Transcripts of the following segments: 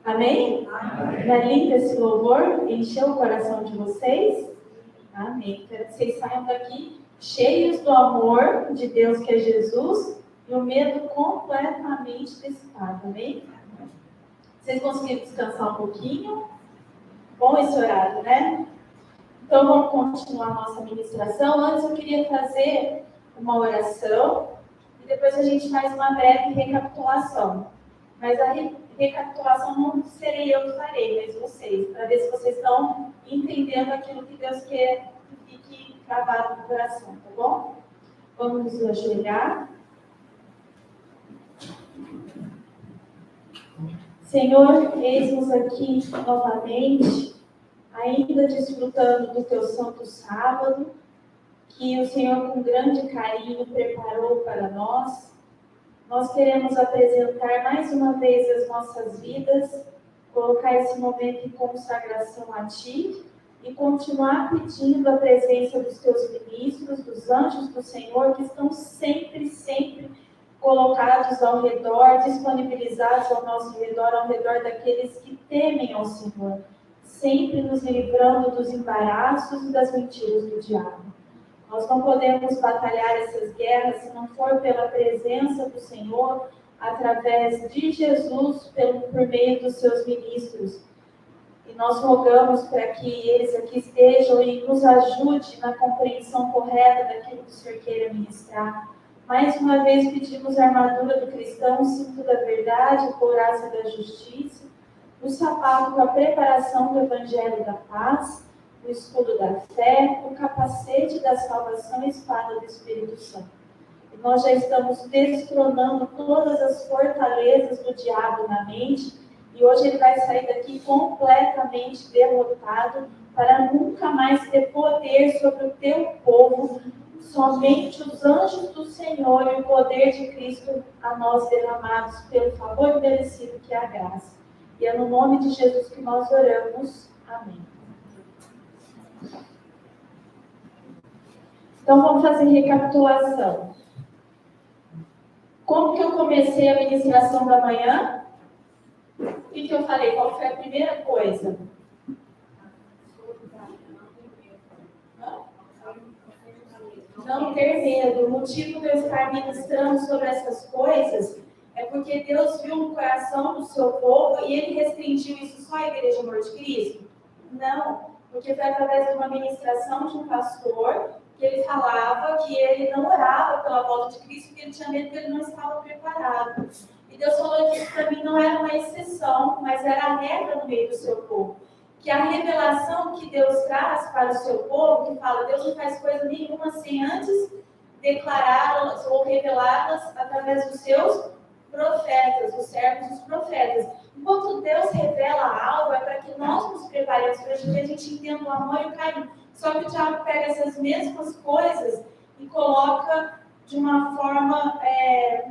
Amém? Amém. Não é lindo esse louvor? Encheu o coração de vocês? Amém. Quero que vocês saiam daqui cheios do amor de Deus, que é Jesus, e o medo completamente dissipado. Amém? Vocês conseguiram descansar um pouquinho? Bom esse horário, né? Então, vamos continuar a nossa ministração. Antes, eu queria fazer uma oração e depois a gente faz uma breve recapitulação. Mas a recapitulação não serei eu que farei, mas vocês, para ver se vocês estão entendendo aquilo que Deus quer que fique gravado no coração, tá bom? Vamos nos ajoelhar. Senhor, eis-nos aqui novamente, ainda desfrutando do teu santo sábado, que o Senhor com grande carinho preparou para nós. Nós queremos apresentar mais uma vez as nossas vidas, colocar esse momento em consagração a Ti e continuar pedindo a presença dos Teus ministros, dos anjos do Senhor, que estão sempre colocados ao redor, disponibilizados ao nosso redor, ao redor daqueles que temem ao Senhor, sempre nos livrando dos embaraços e das mentiras do diabo. Nós não podemos batalhar essas guerras se não for pela presença do Senhor, através de Jesus, por meio dos seus ministros. E nós rogamos para que eles aqui estejam e nos ajude na compreensão correta daquilo que o Senhor queira ministrar. Mais uma vez pedimos a armadura do cristão, o cinto da verdade, a couraça da justiça, o sapato com a preparação do evangelho da paz, o escudo da fé, o capacete da salvação e a espada do Espírito Santo. E nós já estamos destronando todas as fortalezas do diabo na mente, e hoje ele vai sair daqui completamente derrotado, para nunca mais ter poder sobre o teu povo. Somente os anjos do Senhor e o poder de Cristo a nós derramados pelo favor merecido que é a graça. E é no nome de Jesus que nós oramos. Amém. Então vamos fazer recapitulação. Como que eu comecei a ministração da manhã? O que eu falei? Qual foi a primeira coisa? Não ter medo. O motivo de eu estar ministrando sobre essas coisas é porque Deus viu no coração do seu povo e Ele restringiu isso só à Igreja Amor de Cristo? Não, porque foi através de uma ministração de um pastor que ele falava que ele não orava pela volta de Cristo porque ele tinha medo que ele não estava preparado. E Deus falou que isso para mim não era uma exceção, mas era a regra no meio do seu povo. Que a revelação que Deus traz para o seu povo, que fala, Deus não faz coisa nenhuma sem antes declará-las ou revelá-las através dos seus profetas, os servos dos profetas. Enquanto Deus revela algo, é para que nós nos preparemos, para que a gente entenda o amor e o carinho. Só que o diabo pega essas mesmas coisas e coloca de uma forma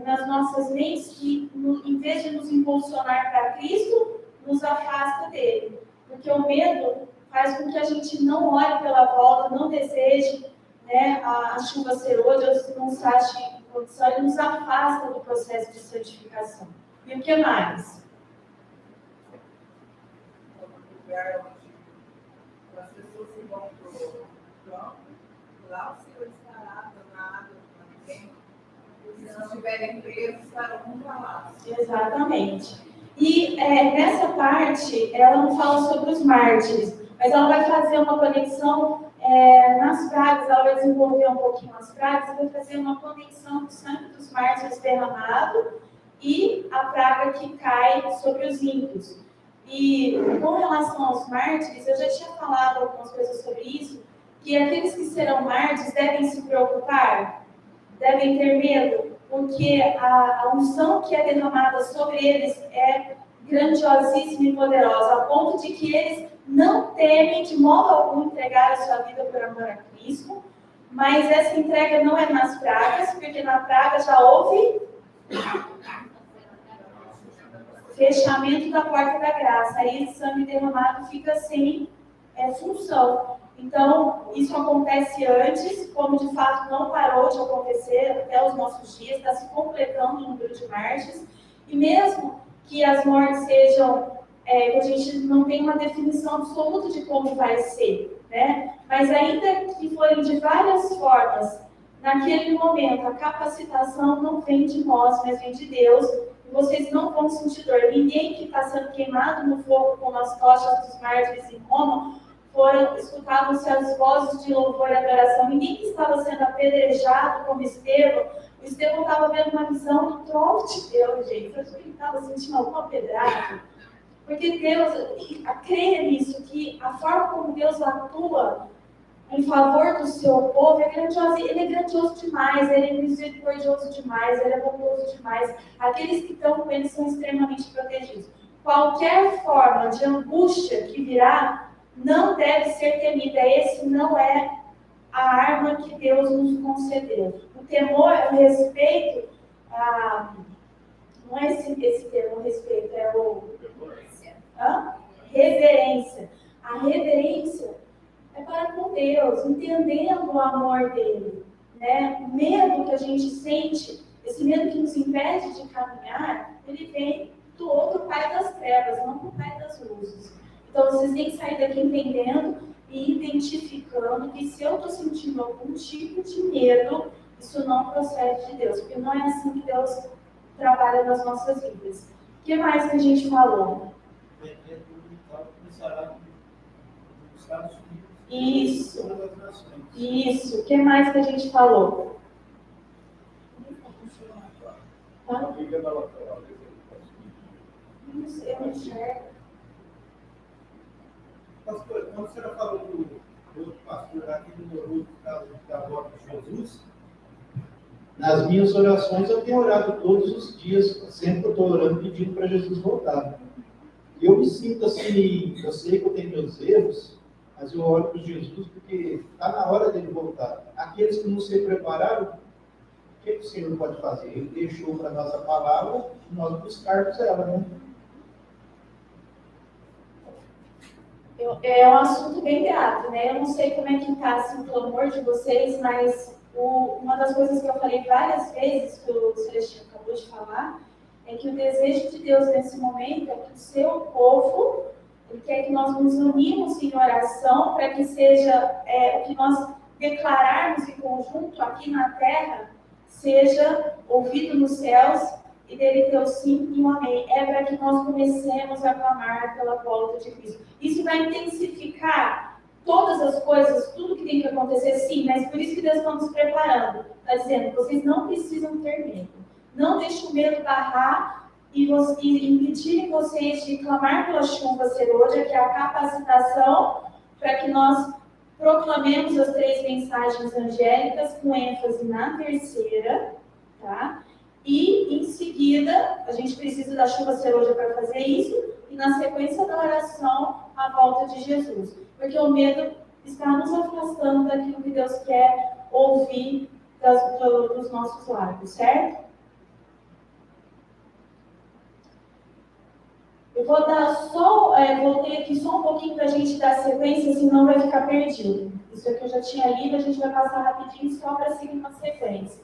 nas nossas mentes que, em vez de nos impulsionar para Cristo, nos afasta dele. Porque o medo faz com que a gente não olhe pela volta, não deseje, né, a chuva ser hoje, ou se não se ache em condição, ele nos afasta do processo de santificação. E o que mais? Lugar onde as pessoas que vão para o campo, lá o Senhor estará danado também. Se não estiverem presos, estarão calados. Exatamente. E nessa parte, ela não fala sobre os mártires, mas ela vai fazer uma conexão nas pragas, ela vai desenvolver um pouquinho as pragas, e vai fazer uma conexão do sangue dos mártires derramado e a praga que cai sobre os ímpios. E com relação aos mártires, eu já tinha falado algumas coisas sobre isso, que aqueles que serão mártires devem se preocupar, devem ter medo, porque a unção que é derramada sobre eles é grandiosíssima e poderosa, ao ponto de que eles não temem de modo algum entregar a sua vida por amor a Cristo, mas essa entrega não é nas pragas, porque na praga já houve fechamento da porta da graça, aí esse sangue derramado fica sem função. Então, isso acontece antes, como de fato não parou de acontecer até os nossos dias, está se completando o número de mártires, e mesmo que as mortes sejam que a gente não tem uma definição absoluta de como vai ser, né? Mas ainda que forem de várias formas, naquele momento a capacitação não vem de nós, mas vem de Deus. E vocês não vão sentir dor. Ninguém que está sendo queimado no fogo como as tochas dos mártires em Roma, escutavam-se as vozes de louvor e adoração. Ninguém que estava sendo apedrejado como Estevão. O Estevão estava vendo uma visão do trono de Deus, gente. Eu acho que ele estava sentindo alguma pedrada. Porque Deus, creia nisso, que a forma como Deus atua em favor do seu povo é grandiosa. Ele é grandioso demais, ele é misericordioso demais, ele é bondoso demais. Aqueles que estão com ele são extremamente protegidos. Qualquer forma de angústia que virá não deve ser temida. Esse não é a arma que Deus nos concedeu. O temor, o respeito, não é esse termo, respeito, é o... reverência. A reverência é para com Deus, entendendo o amor dele, né? O medo que a gente sente, esse medo que nos impede de caminhar, ele vem do outro pai das trevas, não do pai das luzes. Então vocês têm que sair daqui entendendo e identificando que se eu estou sentindo algum tipo de medo, isso não procede de Deus, porque não é assim que Deus trabalha nas nossas vidas. O que mais que a gente falou? Isso. O que mais que a gente falou? Não sei, eu não enxergo. Pastor, quando a senhora falou do outro pastor aqui do Noruto, da volta de Jesus, nas minhas orações eu tenho orado todos os dias, sempre eu estou orando pedindo para Jesus voltar. E eu me sinto assim, eu sei que eu tenho meus erros, mas eu oro para Jesus porque está na hora dele voltar. Aqueles que não se prepararam, o que o Senhor pode fazer? Ele deixou para a nossa palavra nós buscarmos ela, né? É um assunto bem grave, né? Eu não sei como é que está assim, o clamor de vocês, mas uma das coisas que eu falei várias vezes, que o Celestino acabou de falar, é que o desejo de Deus nesse momento é que o seu povo, ele quer que nós nos unimos em oração para que seja o que nós declararmos em conjunto aqui na terra, seja ouvido nos céus e dele ter o sim e o amém. É para que nós comecemos a clamar pela volta de Cristo. Isso vai intensificar todas as coisas, tudo que tem que acontecer, sim, mas por isso que Deus está nos preparando. Está dizendo, vocês não precisam ter medo. Não deixe o medo barrar e impedir vocês de clamar pela chuva serôdia, que é a capacitação para que nós proclamemos as 3 mensagens angélicas, com ênfase na terceira, tá? E, em seguida, a gente precisa da chuva serôdia para fazer isso, e na sequência da oração, a volta de Jesus. Porque o medo está nos afastando daquilo que Deus quer ouvir dos nossos lábios, certo? Eu vou dar voltei aqui só um pouquinho para a gente dar sequência, senão vai ficar perdido. Isso aqui eu já tinha lido, a gente vai passar rapidinho só para seguir uma sequência.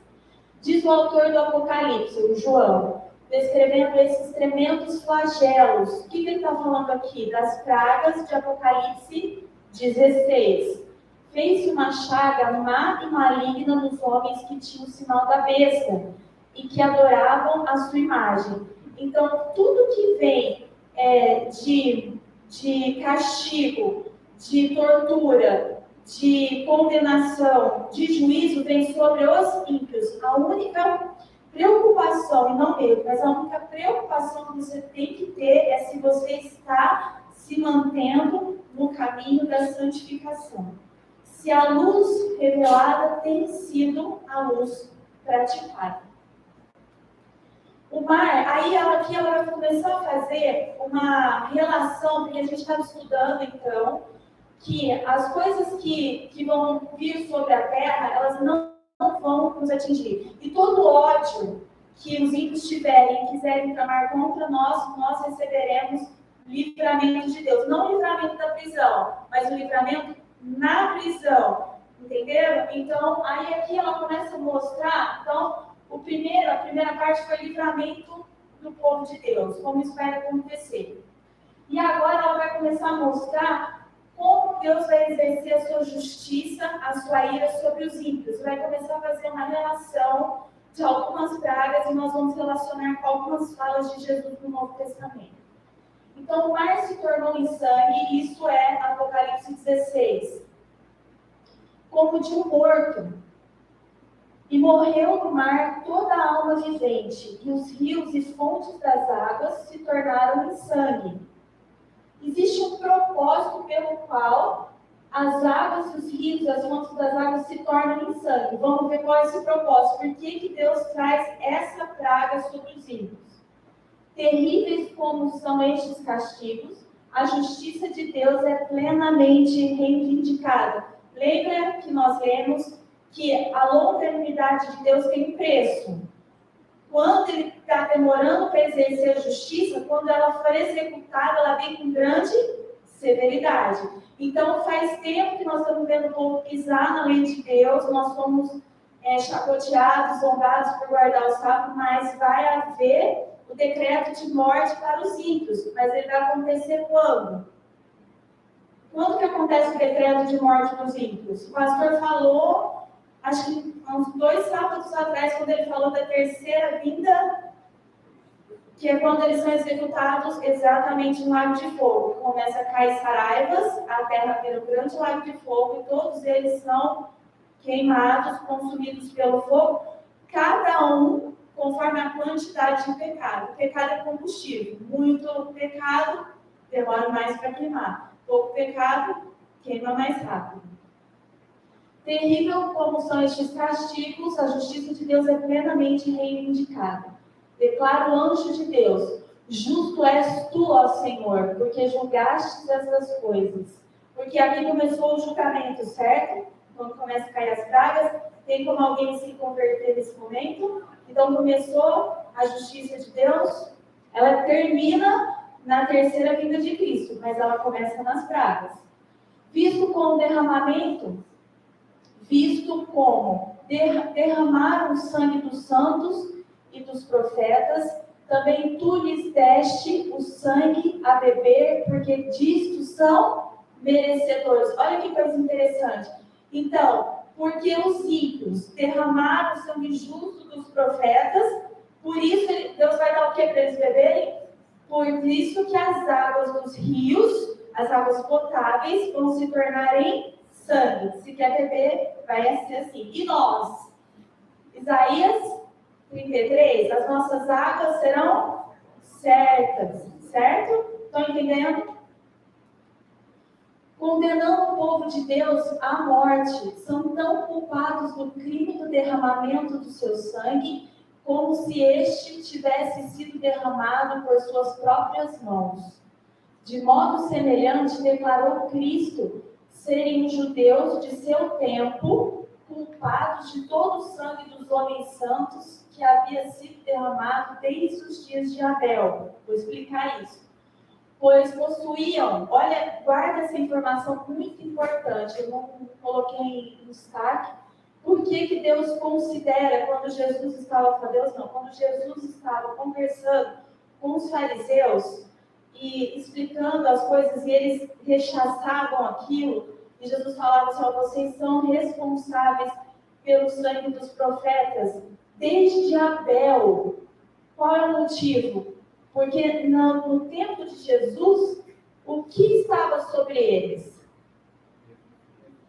Diz o autor do Apocalipse, o João, descrevendo esses tremendos flagelos. O que ele está falando aqui? Das pragas de Apocalipse 16. Fez-se uma chaga má e maligna nos homens que tinham o sinal da besta e que adoravam a sua imagem. Então, tudo que vem de castigo, de tortura, de condenação, de juízo, vem sobre os ímpios. A única preocupação, e não medo, mas a única preocupação que você tem que ter é se você está se mantendo no caminho da santificação. Se a luz revelada tem sido a luz praticada. O mar, aí aqui ela vai começar a fazer uma relação, porque a gente estava estudando então, que as coisas que vão vir sobre a terra, elas não vão nos atingir. E todo ódio que os ímpios tiverem e quiserem tramar contra nós, nós receberemos livramento de Deus. Não o livramento da prisão, mas o livramento na prisão. Entenderam? Então, aí aqui ela começa a mostrar, então, a primeira parte foi livramento do povo de Deus, como isso vai acontecer. E agora ela vai começar a mostrar como Deus vai exercer a sua justiça, a sua ira sobre os ímpios. Vai começar a fazer uma relação de algumas pragas e nós vamos relacionar com algumas falas de Jesus no Novo Testamento. Então, o mar se tornou em sangue, isso é Apocalipse 16. Como de um morto. E morreu no mar toda a alma vivente, e os rios e fontes das águas se tornaram em sangue. Existe um propósito pelo qual as águas, os rios, as fontes das águas se tornam em sangue. Vamos ver qual é esse propósito. Por que Deus traz essa praga sobre os ímpios? Terríveis como são estes castigos, a justiça de Deus é plenamente reivindicada. Lembra que nós lemos que a longanimidade de Deus tem preço. Quando Ele está demorando para exercer a justiça, quando ela for executada, ela vem com grande severidade. Então, faz tempo que nós estamos vendo o povo pisar na lei de Deus, nós fomos chacoteados, zombados por guardar o sábado, mas vai haver o decreto de morte para os ímpios. Mas ele vai acontecer quando? Quando que acontece o decreto de morte para os ímpios? O pastor falou, acho que uns 2 sábados atrás, quando ele falou da terceira vinda, que é quando eles são executados exatamente no lago de fogo. Começa a cair saraivas, a terra vira um grande lago de fogo, e todos eles são queimados, consumidos pelo fogo, cada um conforme a quantidade de pecado. O pecado é combustível. Muito pecado, demora mais para queimar. Pouco pecado, queima mais rápido. Terrível como são estes castigos, a justiça de Deus é plenamente reivindicada. Declara o anjo de Deus: justo és tu, ó Senhor, porque julgastes essas coisas. Porque aqui começou o julgamento, certo? Quando começa a cair as pragas, tem como alguém se converter nesse momento? Então começou a justiça de Deus, ela termina na terceira vinda de Cristo, mas ela começa nas pragas. Visto como derramamento, visto como derramaram o sangue dos santos e dos profetas, também tu lhes deste o sangue a beber, porque disto são merecedores. Olha que coisa interessante. Então, porque os ímpios derramaram o sangue justo dos profetas, por isso Deus vai dar o que para eles beberem? Por isso que as águas dos rios, as águas potáveis, vão se tornar em sangue. Se quer beber, vai ser assim. E nós? Isaías 33, as nossas águas serão certas, certo? Estão entendendo? Condenando o povo de Deus à morte, são tão culpados do crime do derramamento do seu sangue, como se este tivesse sido derramado por suas próprias mãos. De modo semelhante, declarou Cristo serem os judeus de seu tempo culpados de todo o sangue dos homens santos que havia sido derramado desde os dias de Abel. Vou explicar isso. Pois possuíam, olha, guarda essa informação muito importante, eu não coloquei em destaque. Por que Deus considera, quando Jesus estava conversando com os fariseus e explicando as coisas, e eles rechaçavam aquilo, e Jesus falava assim: vocês são responsáveis pelo sangue dos profetas desde Abel. Qual é o motivo? Porque no tempo de Jesus, o que estava sobre eles?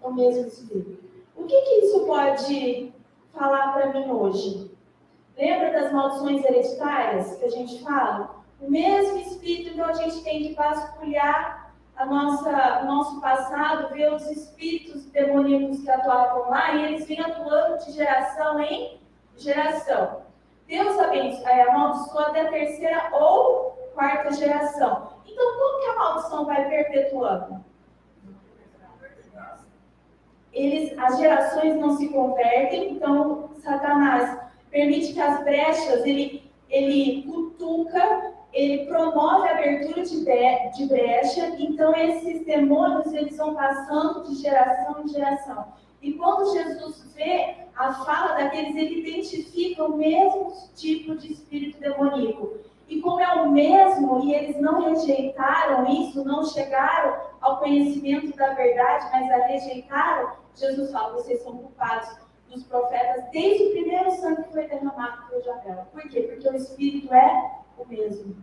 O mesmo Espírito. O que isso pode falar para mim hoje? Lembra das maldições hereditárias que a gente fala? O mesmo Espírito, então a gente tem que vasculhar o nosso passado, ver os espíritos demoníacos que atuavam lá, e eles vêm atuando de geração em geração. Deus amaldiçoou até a terceira ou quarta geração. Então, como que a maldição vai perpetuando? As gerações não se convertem, então Satanás permite que as brechas, ele cutuca, ele promove a abertura de brecha, então esses demônios, eles vão passando de geração em geração. E quando Jesus vê a fala daqueles, ele identifica o mesmo tipo de espírito demoníaco. E como é o mesmo, e eles não rejeitaram isso, não chegaram ao conhecimento da verdade, mas a rejeitaram, Jesus fala, vocês são culpados dos profetas desde o primeiro sangue que foi derramado por Abel. Por quê? Porque o Espírito é o mesmo.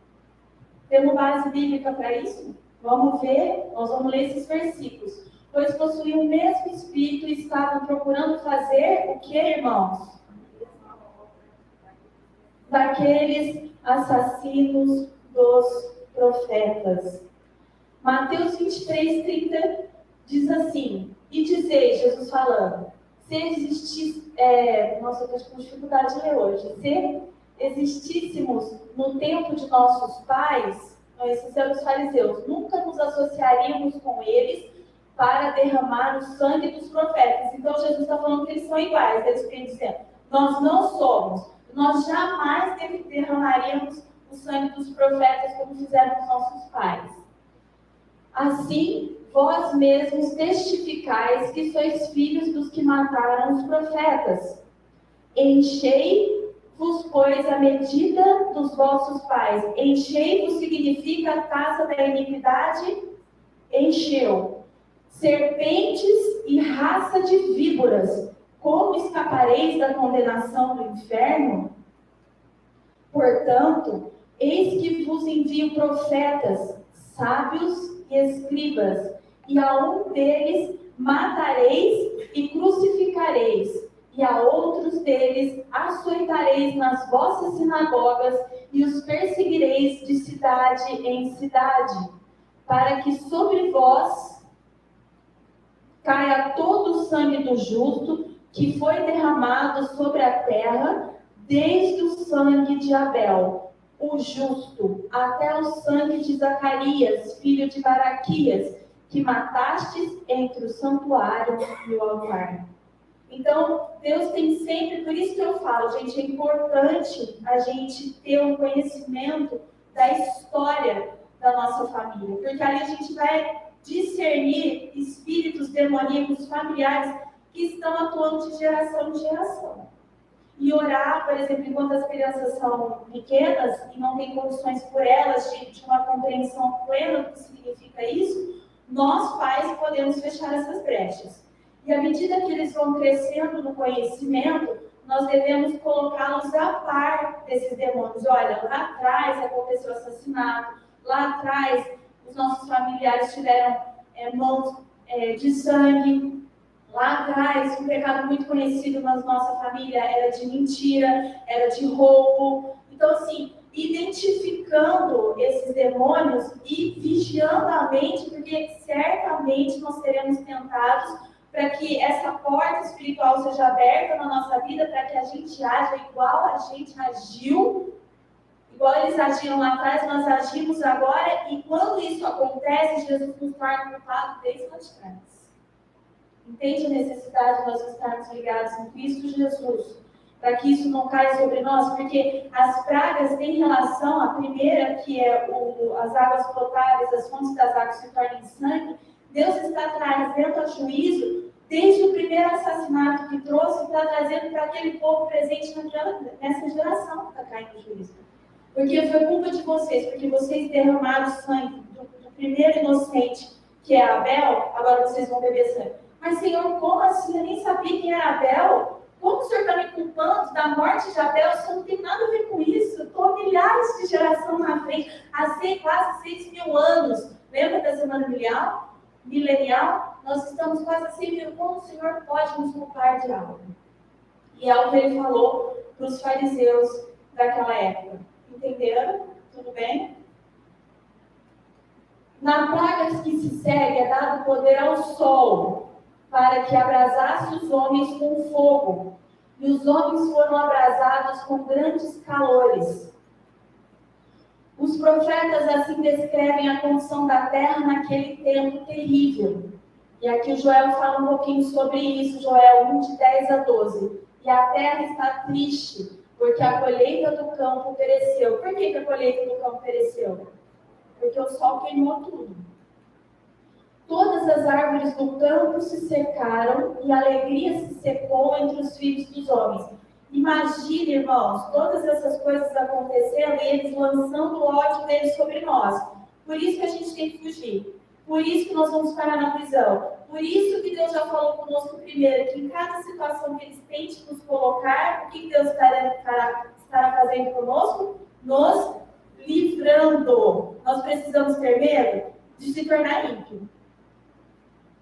Temos base bíblica para isso? Vamos ver, nós vamos ler esses versículos. Pois possuíam o mesmo Espírito e estavam procurando fazer o que, irmãos? Daqueles assassinos dos profetas. Mateus 23, 30 diz assim, e dizei, Jesus falando, se existisse, nossa, eu estou com dificuldade de ler hoje, se existíssemos no tempo de nossos pais, esses eram os fariseus, nunca nos associaríamos com eles para derramar o sangue dos profetas. Então Jesus está falando que eles são iguais, eles ficam dizendo, nós não somos, nós jamais derramaríamos o sangue dos profetas como fizeram os nossos pais. Assim, vós mesmos testificais que sois filhos dos que mataram os profetas. Enchei-vos, pois, a medida dos vossos pais. Enchei-vos significa a taça da iniquidade, encheu. Serpentes e raça de víboras, como escapareis da condenação do inferno? Portanto, eis que vos envio profetas, sábios e escribas, e a um deles matareis e crucificareis, e a outros deles açoitareis nas vossas sinagogas, e os perseguireis de cidade em cidade, para que sobre vós caia todo o sangue do justo, que foi derramado sobre a terra, desde o sangue de Abel, o justo, até o sangue de Zacarias, filho de Baraquias, que matastes entre o santuário e o altar. Então, Deus tem sempre, por isso que eu falo, gente, é importante a gente ter um conhecimento da história da nossa família, porque ali a gente vai discernir espíritos demoníacos familiares que estão atuando de geração em geração. E orar, por exemplo, enquanto as crianças são pequenas e não tem condições por elas de uma compreensão plena do que significa isso, nós, pais, podemos fechar essas brechas. E à medida que eles vão crescendo no conhecimento, nós devemos colocá-los a par desses demônios. Olha, lá atrás aconteceu assassinato, lá atrás os nossos familiares tiveram mãos de sangue. Lá atrás, um pecado muito conhecido na nossa família era de mentira, era de roubo. Então, assim, identificando esses demônios e vigiando a mente, porque certamente nós seremos tentados para que essa porta espiritual seja aberta na nossa vida, para que a gente haja igual a gente agiu, igual eles agiram lá atrás, nós agimos agora, e quando isso acontece, Jesus nos torna culpado desde lá de trás. Entende a necessidade de nós estarmos ligados em Cristo Jesus, para que isso não caia sobre nós, porque as pragas têm relação, a primeira, que é as águas potáveis, as fontes das águas se tornem sangue, Deus está trazendo a juízo, desde o primeiro assassinato que trouxe, está trazendo para aquele povo presente nessa geração que está caindo o juízo. Porque foi culpa de vocês, porque vocês derramaram sangue do primeiro inocente, que é Abel, agora vocês vão beber sangue. Mas, Senhor, como assim? Eu nem sabia quem era Abel. Como o Senhor está me culpando da morte de Abel? Isso não tem nada a ver com isso. Estou há milhares de gerações na frente, há quase 6.000 anos. Lembra da semana milenial? Nós estamos quase há 6.000. Como o Senhor pode nos culpar de algo? E é o que ele falou para os fariseus daquela época. Entenderam? Tudo bem? Na praga que se segue é dado poder ao sol, para que abrasasse os homens com fogo, e os homens foram abrasados com grandes calores. Os profetas assim descrevem a condição da terra naquele tempo terrível. E aqui o Joel fala um pouquinho sobre isso, Joel 1, de 10 a 12. E a terra está triste, porque a colheita do campo pereceu. Por que a colheita do campo pereceu? Porque o sol queimou tudo. Todas as árvores do campo se secaram e a alegria se secou entre os filhos dos homens. Imagine, irmãos, todas essas coisas acontecendo e eles lançando o ódio deles sobre nós. Por isso que a gente tem que fugir. Por isso que nós vamos parar na prisão. Por isso que Deus já falou conosco primeiro, que em cada situação que eles tentem nos colocar, o que Deus estará fazendo conosco? Nos livrando. Nós precisamos ter medo de se tornar ímpio.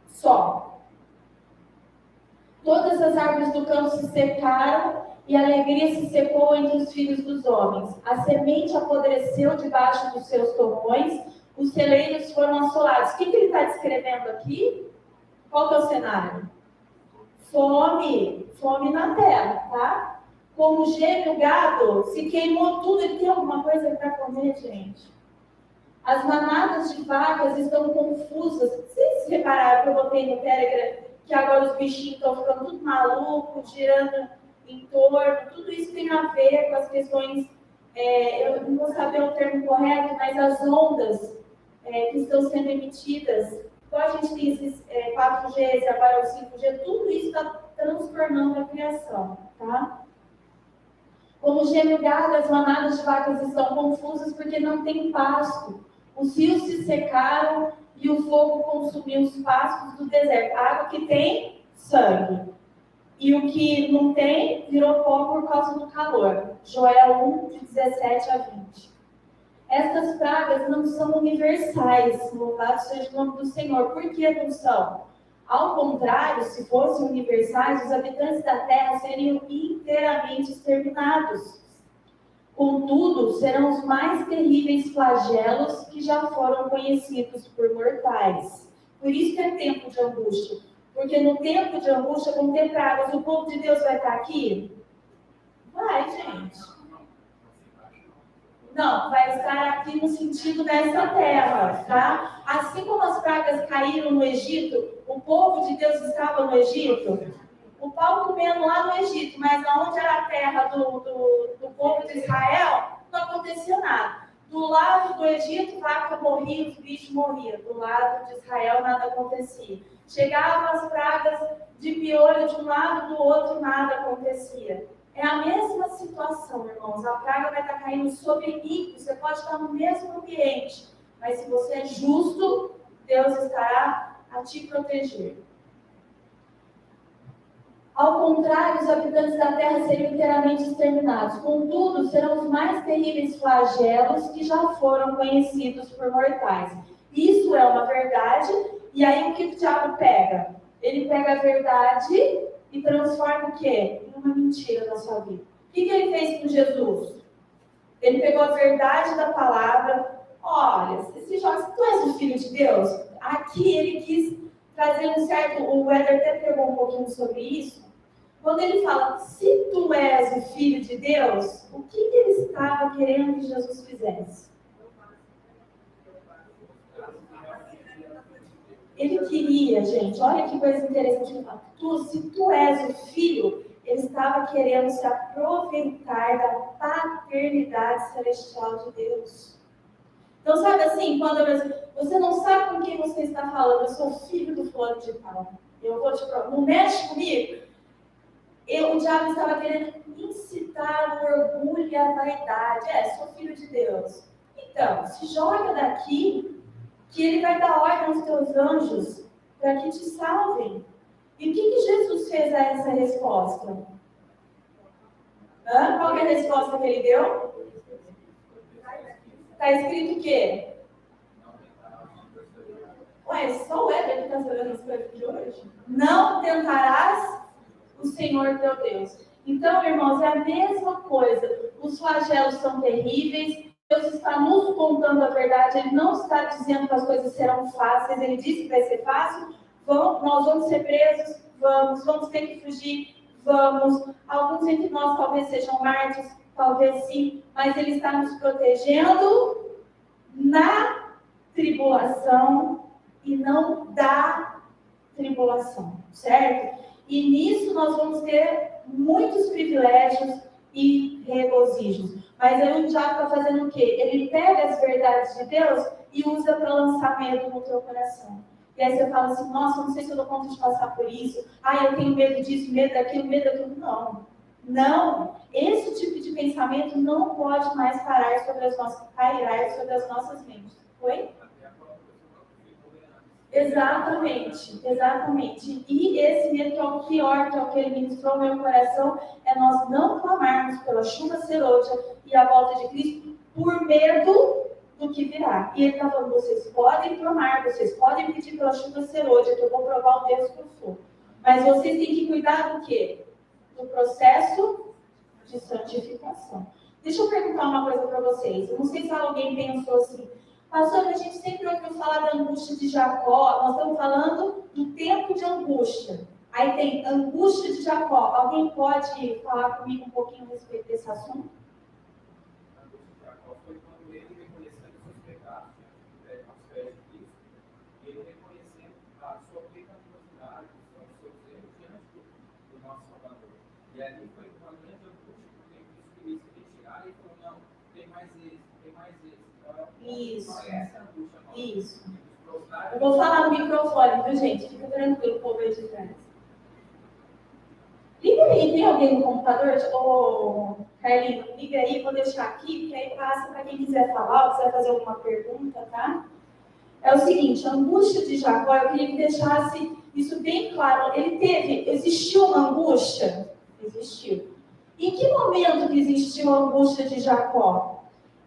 Só. Todas as árvores do campo se secaram e a alegria se secou entre os filhos dos homens. A semente apodreceu debaixo dos seus torrões, os celeiros foram assolados. O que ele está descrevendo aqui? Qual que é o cenário? Fome. Fome na terra, tá? Como geme o gado, se queimou tudo. Ele tem alguma coisa para comer, gente? As manadas de vacas estão confusas. Vocês repararam que eu botei no Telegram que agora os bichinhos estão ficando tudo malucos, girando em torno? Tudo isso tem a ver com as questões, eu não vou saber o termo correto, mas as ondas que estão sendo emitidas. Igual a gente tem esses 4G, agora o 5G, tudo isso está transformando a criação, tá? Como geme o gado, as manadas de vacas estão confusas porque não tem pasto. Os rios se secaram e o fogo consumiu os pastos do deserto. A água que tem, sangue. E o que não tem, virou pó por causa do calor. Joel 1, de 17 a 20. Estas pragas não são universais, louvado seja o nome do Senhor. Por que não são? Ao contrário, se fossem universais, os habitantes da terra seriam inteiramente exterminados. Contudo, serão os mais terríveis flagelos que já foram conhecidos por mortais. Por isso que é tempo de angústia. Porque no tempo de angústia vão ter pragas. O povo de Deus vai estar aqui? Vai, gente. Não, vai estar aqui no sentido dessa terra, tá? Assim como as pragas caíram no Egito, o povo de Deus estava no Egito. O pau comendo lá no Egito, mas onde era a terra do povo de Israel, não acontecia nada. Do lado do Egito, vaca morria, os bichos morriam. Do lado de Israel, nada acontecia. Chegavam as pragas de piolho de um lado, do outro, nada acontecia. É a mesma situação, irmãos. A praga vai estar caindo sobre ímpios. Você pode estar no mesmo ambiente, mas se você é justo, Deus estará a te proteger. Ao contrário, os habitantes da terra seriam inteiramente exterminados. Contudo, serão os mais terríveis flagelos que já foram conhecidos por mortais. Isso é uma verdade. E aí o que o diabo pega? Ele pega a verdade e transforma o quê? Em uma mentira na sua vida. O que ele fez com Jesus? Ele pegou a verdade da palavra. Olha, se tu és o Filho de Deus, aqui ele quis trazer um certo... O Éder até pegou um pouquinho sobre isso. Quando ele fala, se tu és o Filho de Deus, o que ele estava querendo que Jesus fizesse? Ele queria, gente, olha que coisa interessante. Ele fala, se tu és o Filho, ele estava querendo se aproveitar da paternidade celestial de Deus. Então, sabe assim, quando você não sabe com quem você está falando, eu sou filho do fulano de tal, eu vou te provar, não mexe comigo. O diabo estava querendo incitar o orgulho e a vaidade. Sou filho de Deus. Então, se joga daqui, que ele vai dar ordem aos teus anjos para que te salvem. E o que Jesus fez a essa resposta? Qual é a resposta que ele deu? Está escrito o quê? Só o Éder que está sabendo as coisas de hoje? Não tentarás o Senhor teu Deus. Então, irmãos, é a mesma coisa. Os flagelos são terríveis. Deus está nos contando a verdade. Ele não está dizendo que as coisas serão fáceis. Ele disse que vai ser fácil. Nós vamos ser presos? Vamos ter que fugir? Vamos. Alguns entre nós talvez sejam mártires, talvez sim. Mas Ele está nos protegendo na tribulação e não da tribulação. Certo? E nisso nós vamos ter muitos privilégios e regozijos. Mas aí o diabo está fazendo o quê? Ele pega as verdades de Deus e usa para lançar medo no teu coração. E aí você fala assim, nossa, não sei se eu dou conta de passar por isso. Eu tenho medo disso, medo daquilo, medo daquilo. Não. Não, esse tipo de pensamento não pode mais pairar sobre as nossas mentes. Foi? Exatamente, exatamente. E esse medo que é o pior, que é o que ele ministrou no meu coração, é nós não clamarmos pela chuva serôdia e a volta de Cristo por medo do que virá. E ele está falando, vocês podem clamar, vocês podem pedir pela chuva serôdia, que eu vou provar o Deus que eu sou. Mas vocês têm que cuidar do quê? Do processo de santificação. Deixa eu perguntar uma coisa para vocês. Eu não sei se alguém pensou assim, pastor, a gente sempre ouviu falar da angústia de Jacó, nós estamos falando do tempo de angústia. Aí tem angústia de Jacó. Alguém pode falar comigo um pouquinho a respeito desse assunto? A angústia de Jacó foi quando ele reconhecendo os seus pecados aos pés de Cristo, ele reconhecendo a sua pecaminosidade, os seus erros diante do nosso Salvador. E ali foi uma grande angústia, porque Cristo queria se retirar e falou, não, tem mais esse. Isso. Essa angústia nossa. Isso. Eu vou falar no microfone, viu, gente? Fica tranquilo, o povo aí de trás. Liga aí, tem alguém no computador? Ô, Carlinhos, liga aí, vou deixar aqui, porque aí passa para quem quiser falar, ou quiser fazer alguma pergunta, tá? É o seguinte, a angústia de Jacó, eu queria que deixasse isso bem claro. Existiu uma angústia? Existiu. Em que momento que existiu a angústia de Jacó?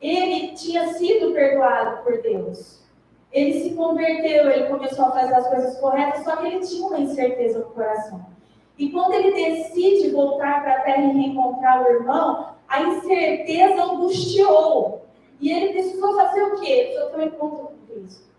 Ele tinha sido perdoado por Deus. Ele se converteu, ele começou a fazer as coisas corretas, só que ele tinha uma incerteza no coração. E quando ele decide voltar para a terra e reencontrar o irmão, a incerteza angustiou. E ele precisou fazer o quê? Ele precisou ter um encontro com Cristo.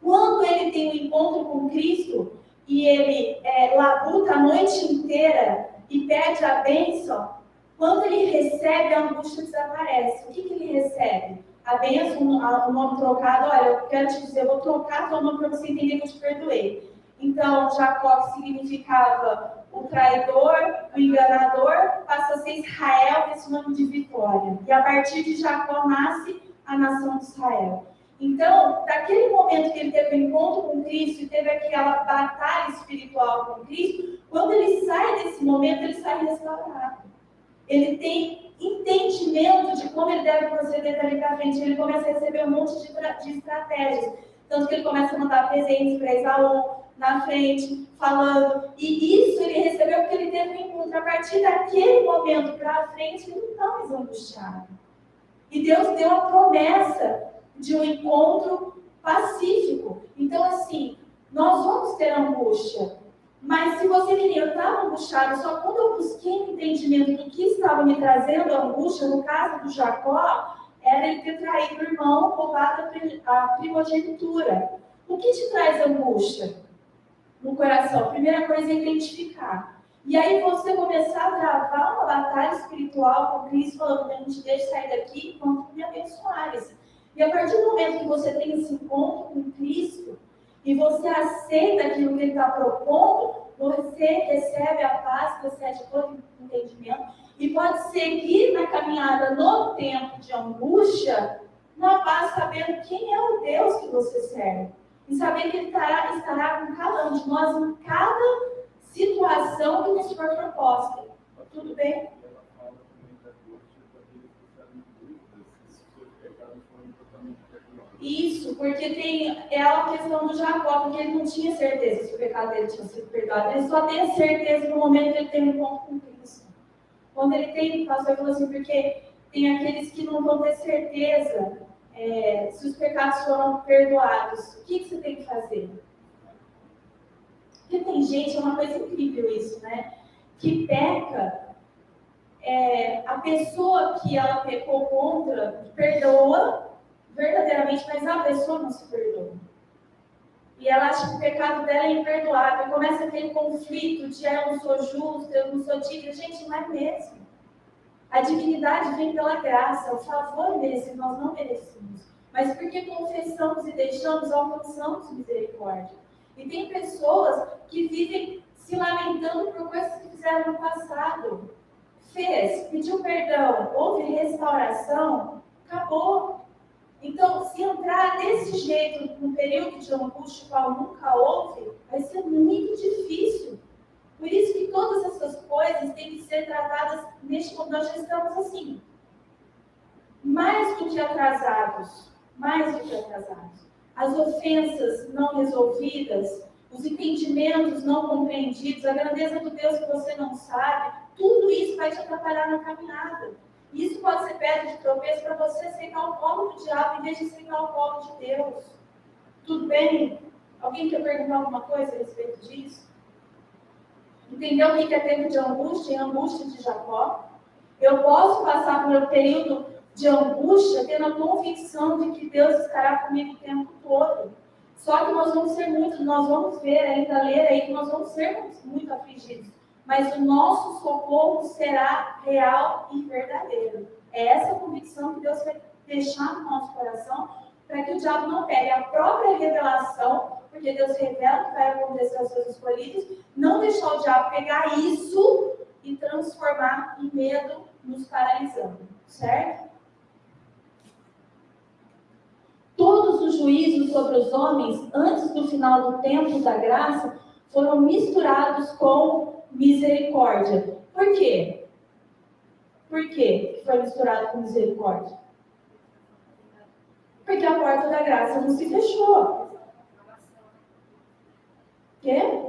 Quando ele tem um encontro com Cristo, e ele labuta a noite inteira e pede a bênção, quando ele recebe, a angústia desaparece. O que ele recebe? A bênção, o nome trocado, olha, eu quero te dizer, eu vou trocar teu nome para você entender que eu te perdoei. Então, Jacó, que significava o traidor, o enganador, passa a ser Israel, esse nome de vitória. E a partir de Jacó nasce a nação de Israel. Então, daquele momento que ele teve o encontro com Cristo e teve aquela batalha espiritual com Cristo, quando ele sai desse momento, ele sai restaurado. Ele tem entendimento de como ele deve proceder dali para frente. Ele começa a receber um monte de estratégias. Tanto que ele começa a mandar presentes para Esaú na frente, falando. E isso ele recebeu porque ele teve um encontro. A partir daquele momento para frente, ele não está mais angustiado. E Deus deu a promessa de um encontro pacífico. Então, assim, nós vamos ter angústia. Mas se você queria, eu estava angustiado, só quando eu busquei o entendimento do que estava me trazendo a angústia, no caso do Jacó, era ele ter traído o irmão, roubado a primogenitura. O que te traz angústia no coração? A primeira coisa é identificar. E aí você começar a travar uma batalha espiritual com Cristo, falando, não te deixe sair daqui enquanto me abençoares. E a partir do momento que você tem esse encontro com Cristo, e você aceita aquilo que ele está propondo, você recebe a paz, recebe todo o entendimento, e pode seguir na caminhada no tempo de angústia, na paz, sabendo quem é o Deus que você serve. E saber que ele estará com cada um de nós em cada situação que nos for proposta. Tudo bem? Isso, porque é a questão do Jacó, porque ele não tinha certeza se o pecado dele tinha sido perdoado. Ele só tem a certeza no momento que ele tem um encontro com Cristo. Quando ele tem, o pastor falou assim, porque tem aqueles que não vão ter certeza se os pecados foram perdoados. O que você tem que fazer? Porque tem gente, é uma coisa incrível isso, né? Que peca, a pessoa que ela pecou contra, perdoa, verdadeiramente, mas a pessoa não se perdoa. E ela acha que o pecado dela é imperdoável. Começa aquele conflito de eu não sou justo, eu não sou digna. Gente, não é mesmo. A dignidade vem pela graça, o favor merece, nós não merecemos. Mas porque confessamos e deixamos, alcançamos misericórdia. E tem pessoas que vivem se lamentando por coisas que fizeram no passado. Pediu perdão, houve restauração, acabou. Então, se entrar desse jeito, num período de angústia qual nunca houve, vai ser muito difícil. Por isso que todas essas coisas têm que ser tratadas neste momento. Nós já estamos assim, mais do que atrasados. As ofensas não resolvidas, os entendimentos não compreendidos, a grandeza do Deus que você não sabe, tudo isso vai te atrapalhar na caminhada. Isso pode ser pedra de tropeço para você aceitar o colo do diabo em vez de aceitar o colo de Deus. Tudo bem? Alguém quer perguntar alguma coisa a respeito disso? Entendeu o que é tempo de angústia e angústia de Jacó? Eu posso passar por um período de angústia tendo a convicção de que Deus estará comigo o tempo todo. Só que nós vamos ver ainda, ler aí, que nós vamos ser muito afligidos. Mas o nosso socorro será real e verdadeiro. É essa convicção que Deus vai deixar no nosso coração, para que o diabo não pegue a própria revelação, porque Deus revela o que vai acontecer aos seus escolhidos, não deixar o diabo pegar isso e transformar em medo, nos paralisando. Certo? Todos os juízos sobre os homens, antes do final do tempo da graça, foram misturados com misericórdia. Por quê? Por que foi misturado com misericórdia? Porque a porta da graça não se fechou. Quê?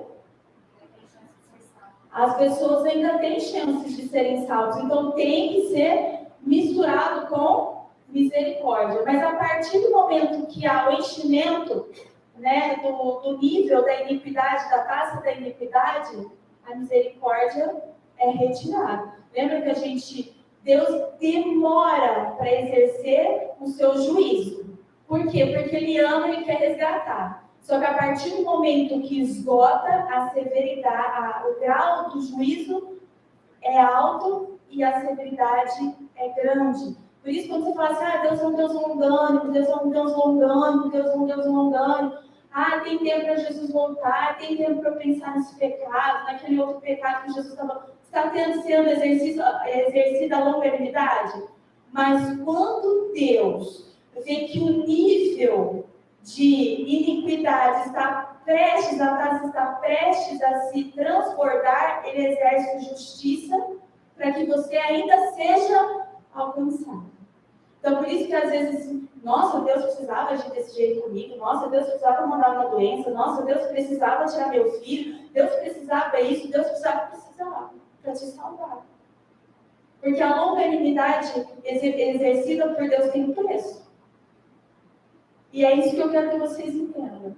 As pessoas ainda têm chances de serem salvas. Então tem que ser misturado com misericórdia. Mas a partir do momento que há o enchimento, né, do nível da iniquidade, da taça da iniquidade, a misericórdia é retirada. Lembra que Deus demora para exercer o seu juízo. Por quê? Porque Ele ama e quer resgatar. Só que a partir do momento que esgota a severidade, o grau do juízo é alto e a severidade é grande. Por isso, quando você fala assim, Deus é um Deus longânimo, Deus é um Deus longânimo, Deus é um Deus longânimo, tem tempo para Jesus voltar, tem tempo para pensar nesse pecado, naquele outro pecado que Jesus está sendo exercida a longanimidade. Mas quando Deus vê que o nível de iniquidade está prestes, a taça está prestes a se transbordar, Ele exerce justiça para que você ainda seja alcançado. Então, por isso que às vezes, nossa, Deus precisava agir desse jeito comigo, nossa, Deus precisava mandar uma doença, nossa, Deus precisava tirar meu filho, Deus precisava isso, Deus precisava para te salvar. Porque a longanimidade exercida por Deus tem um preço. E é isso que eu quero que vocês entendam.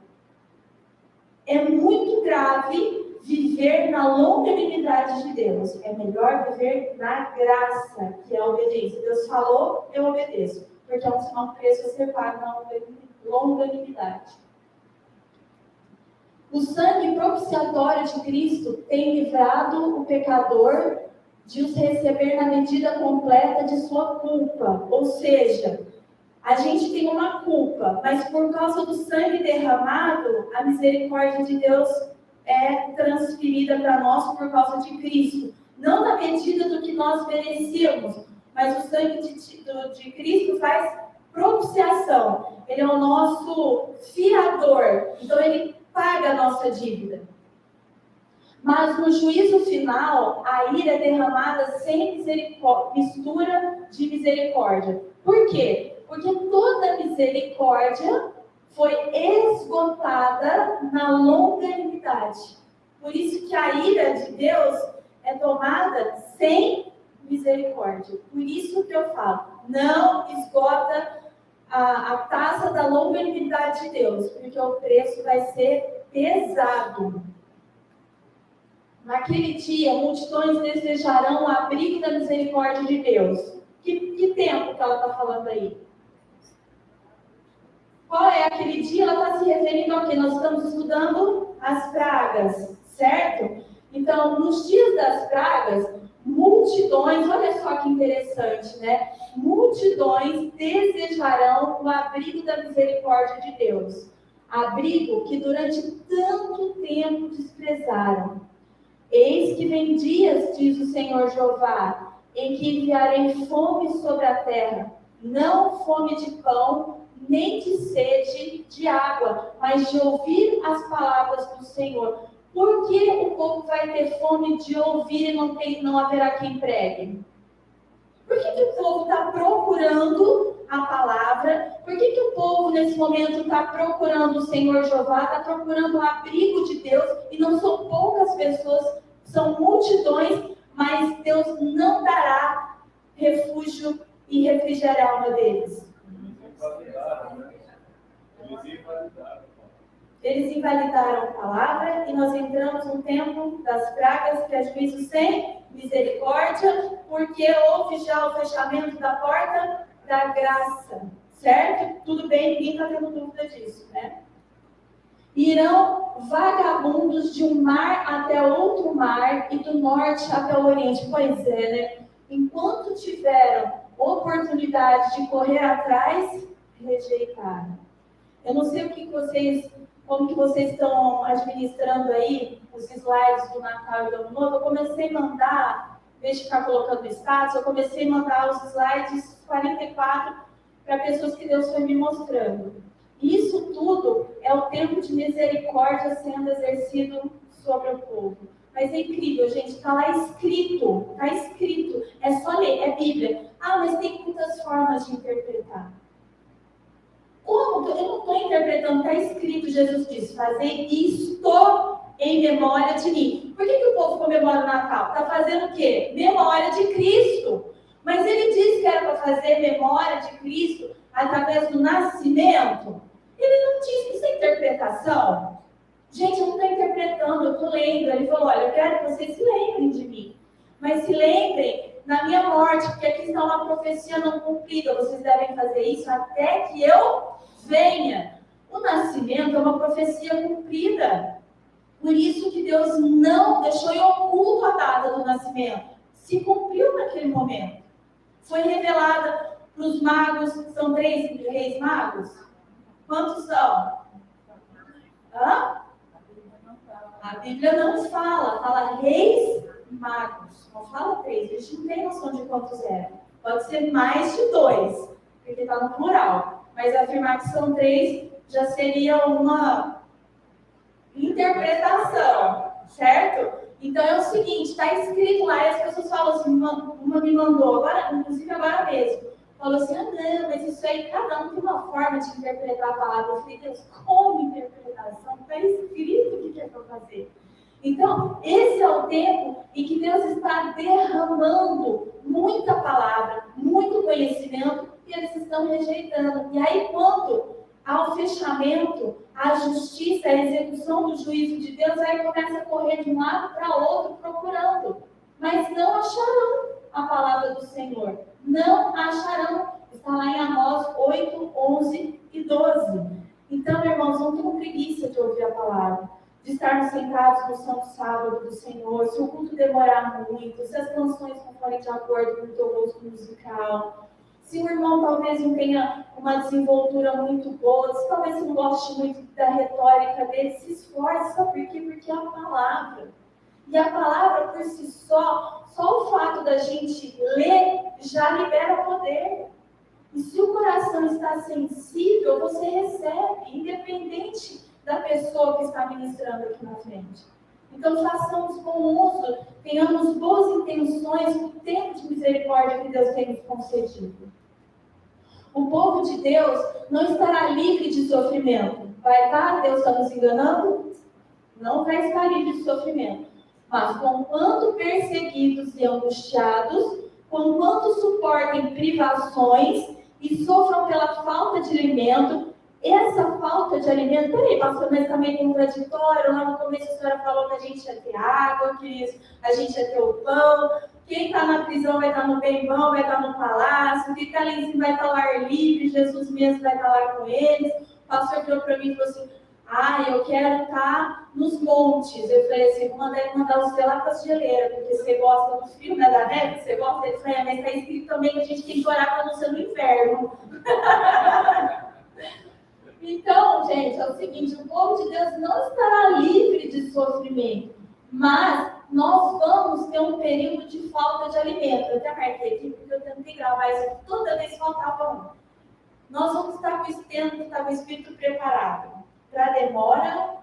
É muito grave viver na longanimidade de Deus. É melhor viver na graça, que é a obediência. Deus falou, eu obedeço. Porque é um preço a ser pago na longanimidade. O sangue propiciatório de Cristo tem livrado o pecador de os receber na medida completa de sua culpa. Ou seja, a gente tem uma culpa, mas por causa do sangue derramado, a misericórdia de Deus é transferida para nós por causa de Cristo. Não na medida do que nós merecíamos, mas o sangue de Cristo faz propiciação. Ele é o nosso fiador. Então, ele paga a nossa dívida. Mas no juízo final, a ira é derramada sem mistura de misericórdia. Por quê? Porque toda misericórdia foi esgotada na longanimidade. Por isso que a ira de Deus é tomada sem misericórdia. Por isso que eu falo, não esgota a taça da longanimidade de Deus, porque o preço vai ser pesado. Naquele dia, multidões desejarão o abrigo da misericórdia de Deus. Que tempo que ela está falando aí? Qual é aquele dia? Ela está se referindo ao quê? Nós estamos estudando as pragas, certo? Então, nos dias das pragas, multidões, olha só que interessante, né? Multidões desejarão o abrigo da misericórdia de Deus. Abrigo que durante tanto tempo desprezaram. Eis que vem dias, diz o Senhor Jeová, em que enviarei fome sobre a terra, não fome de pão, nem de sede de água, mas de ouvir as palavras do Senhor. Por que o povo vai ter fome de ouvir e não haverá quem pregue? Por que o povo está procurando a palavra? Por que o povo, nesse momento, está procurando o Senhor Jeová, está procurando o abrigo de Deus? E não são poucas pessoas, são multidões, mas Deus não dará refúgio e refrigerar a alma deles. Eles invalidaram a palavra e nós entramos no tempo das pragas, que é juízo sem misericórdia, porque houve já o fechamento da porta da graça, certo? Tudo bem, ninguém está tendo dúvida disso, né? Irão vagabundos de um mar até outro mar e do norte até o oriente. Pois é, né? Enquanto tiveram oportunidade de correr atrás, rejeitaram. Eu não sei como que vocês estão administrando aí os slides do Natal e do Ano Novo. Eu comecei a mandar, em vez de ficar colocando status, eu comecei a mandar os slides 44 para pessoas que Deus foi me mostrando. Isso tudo é o tempo de misericórdia sendo exercido sobre o povo. Mas é incrível, gente, está lá escrito, é só ler, é Bíblia. Ah, mas tem muitas formas de interpretar. Como? Eu não estou interpretando, está escrito, Jesus disse, fazer isto em memória de mim. Por que o povo comemora o Natal? Está fazendo o quê? Memória de Cristo. Mas ele disse que era para fazer memória de Cristo através do nascimento. Ele não disse isso é interpretação. Gente, eu não estou interpretando, eu estou lendo. Ele falou, olha, eu quero que vocês se lembrem de mim. Mas se lembrem na minha morte, porque aqui está uma profecia não cumprida. Vocês devem fazer isso até que eu venha. O nascimento é uma profecia cumprida. Por isso que Deus não deixou em oculto a data do nascimento. Se cumpriu naquele momento. Foi revelada para os magos. São 3 reis magos? Quantos são? Hã? A Bíblia não fala reis magos. Não fala 3, a gente não tem noção de quantos eram. Pode ser mais de 2, porque está no plural. Mas afirmar que são 3 já seria uma interpretação, certo? Então é o seguinte, está escrito lá, e as pessoas falam assim, uma me mandou, agora, inclusive agora mesmo, falou assim, não, mas isso aí, cada um tem uma forma de interpretar a palavra. Eu falei, Deus, como interpretação? Está escrito o que é para fazer. Então, esse é o tempo em que Deus está derramando muita palavra, muito conhecimento, e eles estão rejeitando. E aí, quanto ao fechamento, à justiça, à execução do juízo de Deus, aí começa a correr de um lado para outro procurando. Mas não acharão a palavra do Senhor. Não acharão. Está lá em Amós 8, 11 e 12. Então, irmãos, não tenham preguiça de ouvir a palavra. De estarmos sentados no Santo Sábado do Senhor, se o culto demorar muito, se as canções não forem de acordo com o teu gosto musical, se o irmão talvez não tenha uma desenvoltura muito boa, se talvez não goste muito da retórica dele, se esforce, sabe por quê? Porque é a palavra. E a palavra por si só o fato da gente ler já libera poder. E se o coração está sensível, você recebe, independente da pessoa que está ministrando aqui na frente. Então, façamos bom uso, tenhamos boas intenções no tempo de misericórdia que Deus tem nos concedido. O povo de Deus não estará livre de sofrimento. Vai estar? Deus está nos enganando? Não vai estar livre de sofrimento. Mas, conquanto perseguidos e angustiados, conquanto suportem privações e sofram pela falta de alimento, essa falta de alimento, peraí, pastor, mas também é contraditório. Lá no começo a senhora falou que a gente ia ter água, que a gente ia ter o pão. Quem está na prisão vai estar no bem-bom, vai estar no palácio. Quem está ali vai estar ao ar livre, Jesus mesmo vai estar lá com eles. O pastor virou para mim e falou assim, eu quero estar nos montes. Eu falei assim, vou mandar você lá para as geleiras, porque você gosta do frio, né, da neve, você gosta. Ele falou, mas está escrito também que a gente tem que orar para não ser no inferno. Então, gente, é o seguinte, o povo de Deus não estará livre de sofrimento, mas nós vamos ter um período de falta de alimento. Eu até marquei aqui, porque eu tentei gravar isso toda vez que faltava um. Nós vamos estar com o espírito preparado para a demora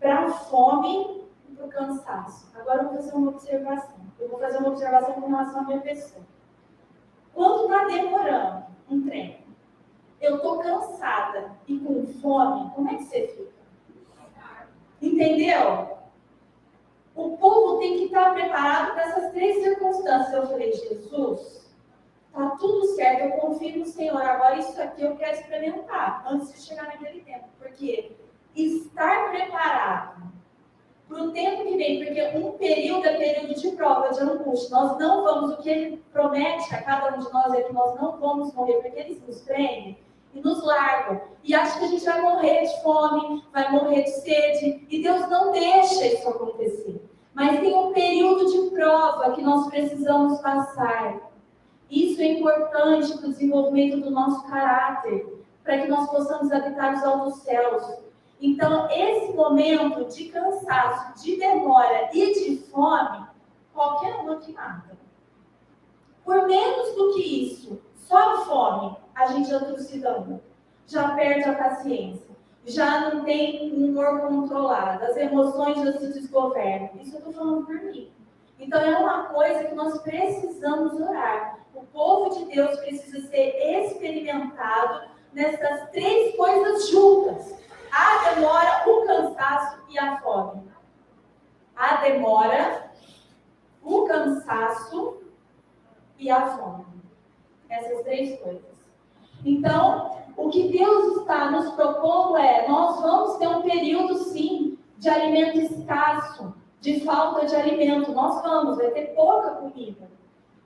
para a fome e para o cansaço. Agora eu vou fazer uma observação. Eu vou fazer uma observação com relação à minha pessoa. Quando está demorando um treino, eu estou cansada e com fome, como é que você fica? Entendeu? O povo tem que estar preparado para essas 3 circunstâncias. Eu falei, Jesus, está tudo certo, eu confio no Senhor. Agora isso aqui eu quero experimentar antes de chegar naquele tempo. Porque estar preparado para o tempo que vem, porque um período é período de prova, de angústia. Nós não vamos, o que Ele promete a cada um de nós é que nós não vamos morrer, porque Eles nos prendem e nos largam. E acha que a gente vai morrer de fome, vai morrer de sede. E Deus não deixa isso acontecer. Mas tem um período de prova que nós precisamos passar. Isso é importante para o desenvolvimento do nosso caráter, para que nós possamos habitar os altos céus. Então, esse momento de cansaço, de demora e de fome, qualquer um que mata. Por menos do que isso, só a fome, a gente já trucidando, já perde a paciência, já não tem um humor controlado, as emoções já se desgovernam. Isso eu estou falando por mim. Então, é uma coisa que nós precisamos orar. O povo de Deus precisa ser experimentado nessas 3 coisas juntas. A demora, o cansaço e a fome. A demora, o cansaço e a fome. Essas 3 coisas. Então, o que Deus está nos propondo é, nós vamos ter um período, sim, de alimento escasso, de falta de alimento. Nós vamos, vai ter pouca comida.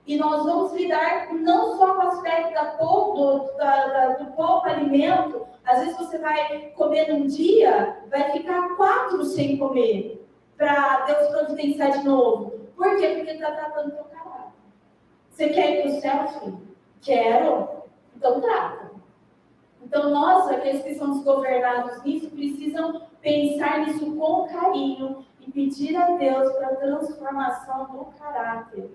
E nós vamos lidar não só com o aspecto do pouco alimento. Às vezes você vai comer num dia, vai ficar 4 sem comer, para Deus providenciar de novo. Por quê? Porque Ele está tratando do teu caráter. Você quer ir para o céu, filho? Quero. Então trata. Então nós, aqueles que somos governados nisso, precisam pensar nisso com carinho e pedir a Deus para a transformação do caráter.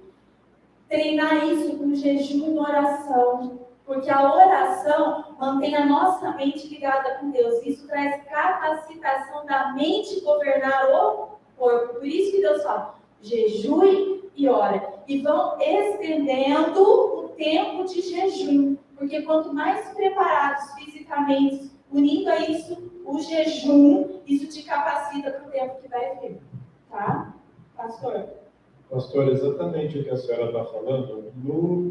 Treinar isso com jejum e oração, porque a oração mantém a nossa mente ligada com Deus. Isso traz capacitação da mente governar o corpo. Por isso que Deus fala, jejue e ore. E vão estendendo o tempo de jejum, porque quanto mais preparados fisicamente, unindo a isso, o jejum, isso te capacita para o tempo que vai vir. Tá? Pastor? Pastor, exatamente o que a senhora está falando,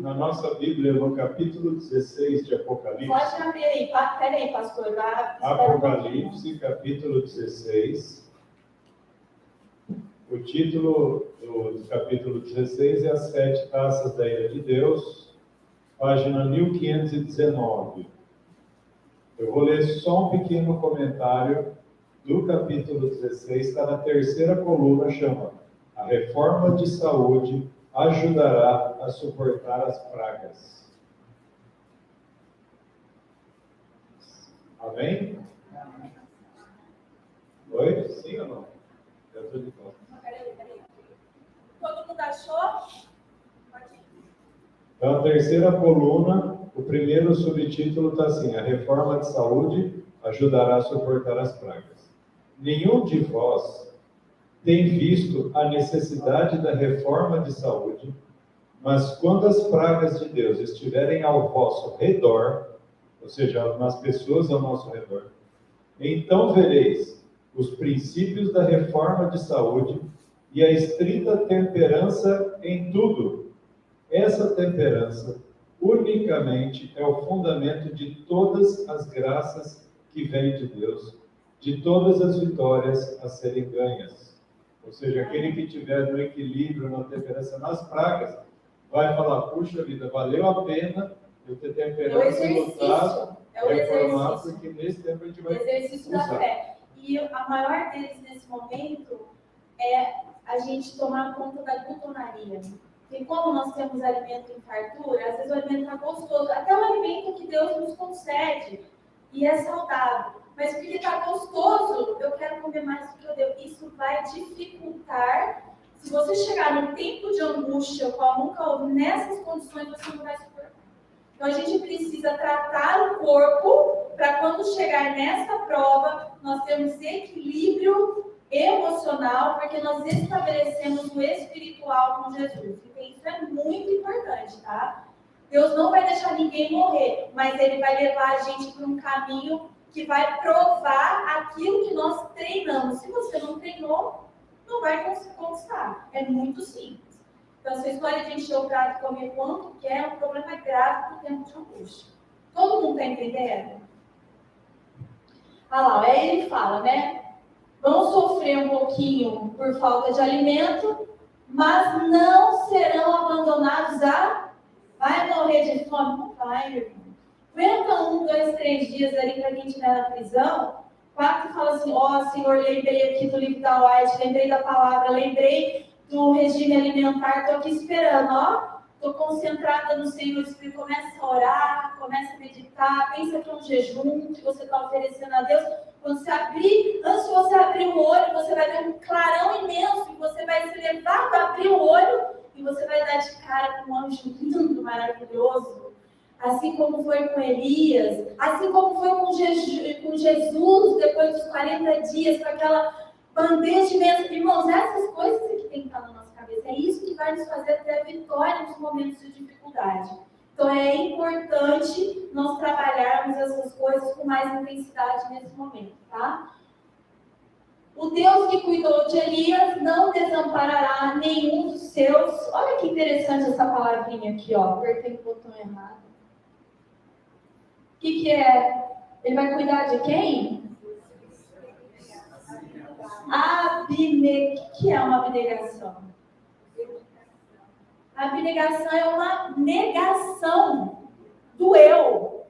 na nossa Bíblia, no capítulo 16 de Apocalipse. Pode abrir aí, peraí, pastor. Apocalipse, capítulo 16. O título do capítulo 16 é As 7 Taças da Ira de Deus, página 1519. Eu vou ler só um pequeno comentário do capítulo 16, está na 3ª coluna, chama A Reforma de Saúde ajudará a suportar as pragas. Amém? Oi? Sim ou não? Eu estou de volta. Peraí. Todo mundo achou? Então, a 3ª coluna, o primeiro subtítulo está assim: A Reforma de Saúde ajudará a suportar as pragas. Nenhum de vós tem visto a necessidade da reforma de saúde, mas quando as pragas de Deus estiverem ao vosso redor, ou seja, nas pessoas ao nosso redor, então vereis os princípios da reforma de saúde e a estrita temperança em tudo. Essa temperança unicamente é o fundamento de todas as graças que vêm de Deus, de todas as vitórias a serem ganhas. Ou seja, aquele que estiver no equilíbrio, na temperança, nas pragas, vai falar, puxa vida, valeu a pena eu ter temperança e lutar, reformar, porque nesse tempo a gente vai exercício da fé. E a maior deles nesse momento é a gente tomar conta da glutonaria. Porque como nós temos alimento em fartura, às vezes o alimento está gostoso, até o alimento que Deus nos concede, e é saudável. Mas porque está gostoso, eu quero comer mais do que eu devo. Isso vai dificultar. Se você chegar num tempo de angústia, qual nunca houve, nessas condições você não vai suportar. Então a gente precisa tratar o corpo para quando chegar nessa prova, nós termos equilíbrio emocional, porque nós estabelecemos o espiritual com Jesus. Então, isso é muito importante, tá? Deus não vai deixar ninguém morrer, mas Ele vai levar a gente por um caminho que vai provar aquilo que nós treinamos. Se você não treinou, não vai conquistar. É muito simples. Então, se a escolha de encher o prato e comer quanto quer, é um problema grave no tempo de angústia. Todo mundo está entendendo? Olha lá, aí ele fala, né? Vão sofrer um pouquinho por falta de alimento, mas não serão abandonados vai morrer de fome? Não vai, meu irmão. Aguenta 1, 2, 3 dias ali para quem estiver na prisão. 4 fala assim, Senhor, lembrei aqui do livro da White, lembrei da palavra, lembrei do regime alimentar, estou aqui esperando, estou concentrada no Senhor, Espírito, começa a orar, começa a meditar, pensa que é um jejum que você está oferecendo a Deus. Quando você abrir, antes de você abrir o olho, você vai ver um clarão imenso, e você vai se levar para abrir o olho, e você vai dar de cara com um anjo lindo, maravilhoso. Assim como foi com Elias, assim como foi com Jesus, depois dos 40 dias, com aquela bandeja imensa. Irmãos, essas coisas que tem que estar na nossa cabeça, é isso que vai nos fazer ter vitória nos momentos de dificuldade. Então, é importante nós trabalharmos essas coisas com mais intensidade nesse momento, tá? O Deus que cuidou de Elias não desamparará nenhum dos seus. Olha que interessante essa palavrinha aqui, apertei o botão errado. O que é? Ele vai cuidar de quem? O que é uma abnegação? A abnegação é uma negação do eu,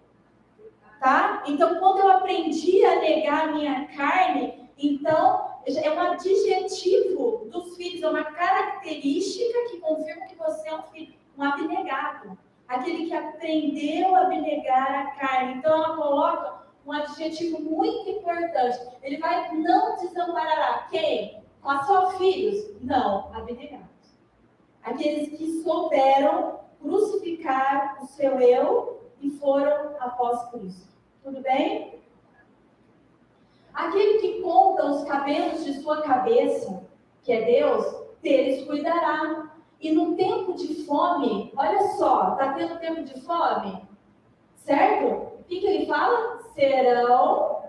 tá? Então, quando eu aprendi a negar a minha carne, então, é um adjetivo dos filhos, é uma característica que confirma que você é um filho, um abnegado. Aquele que aprendeu a abnegar a carne. Então, ela coloca um adjetivo muito importante. Ele vai não desamparará. Quem? Só filhos? Não, abnegados. Aqueles que souberam crucificar o seu eu e foram após Cristo. Tudo bem? Aquele que conta os cabelos de sua cabeça, que é Deus, deles cuidará. E no tempo de fome, olha só, está tendo tempo de fome? Certo? O que ele fala? Serão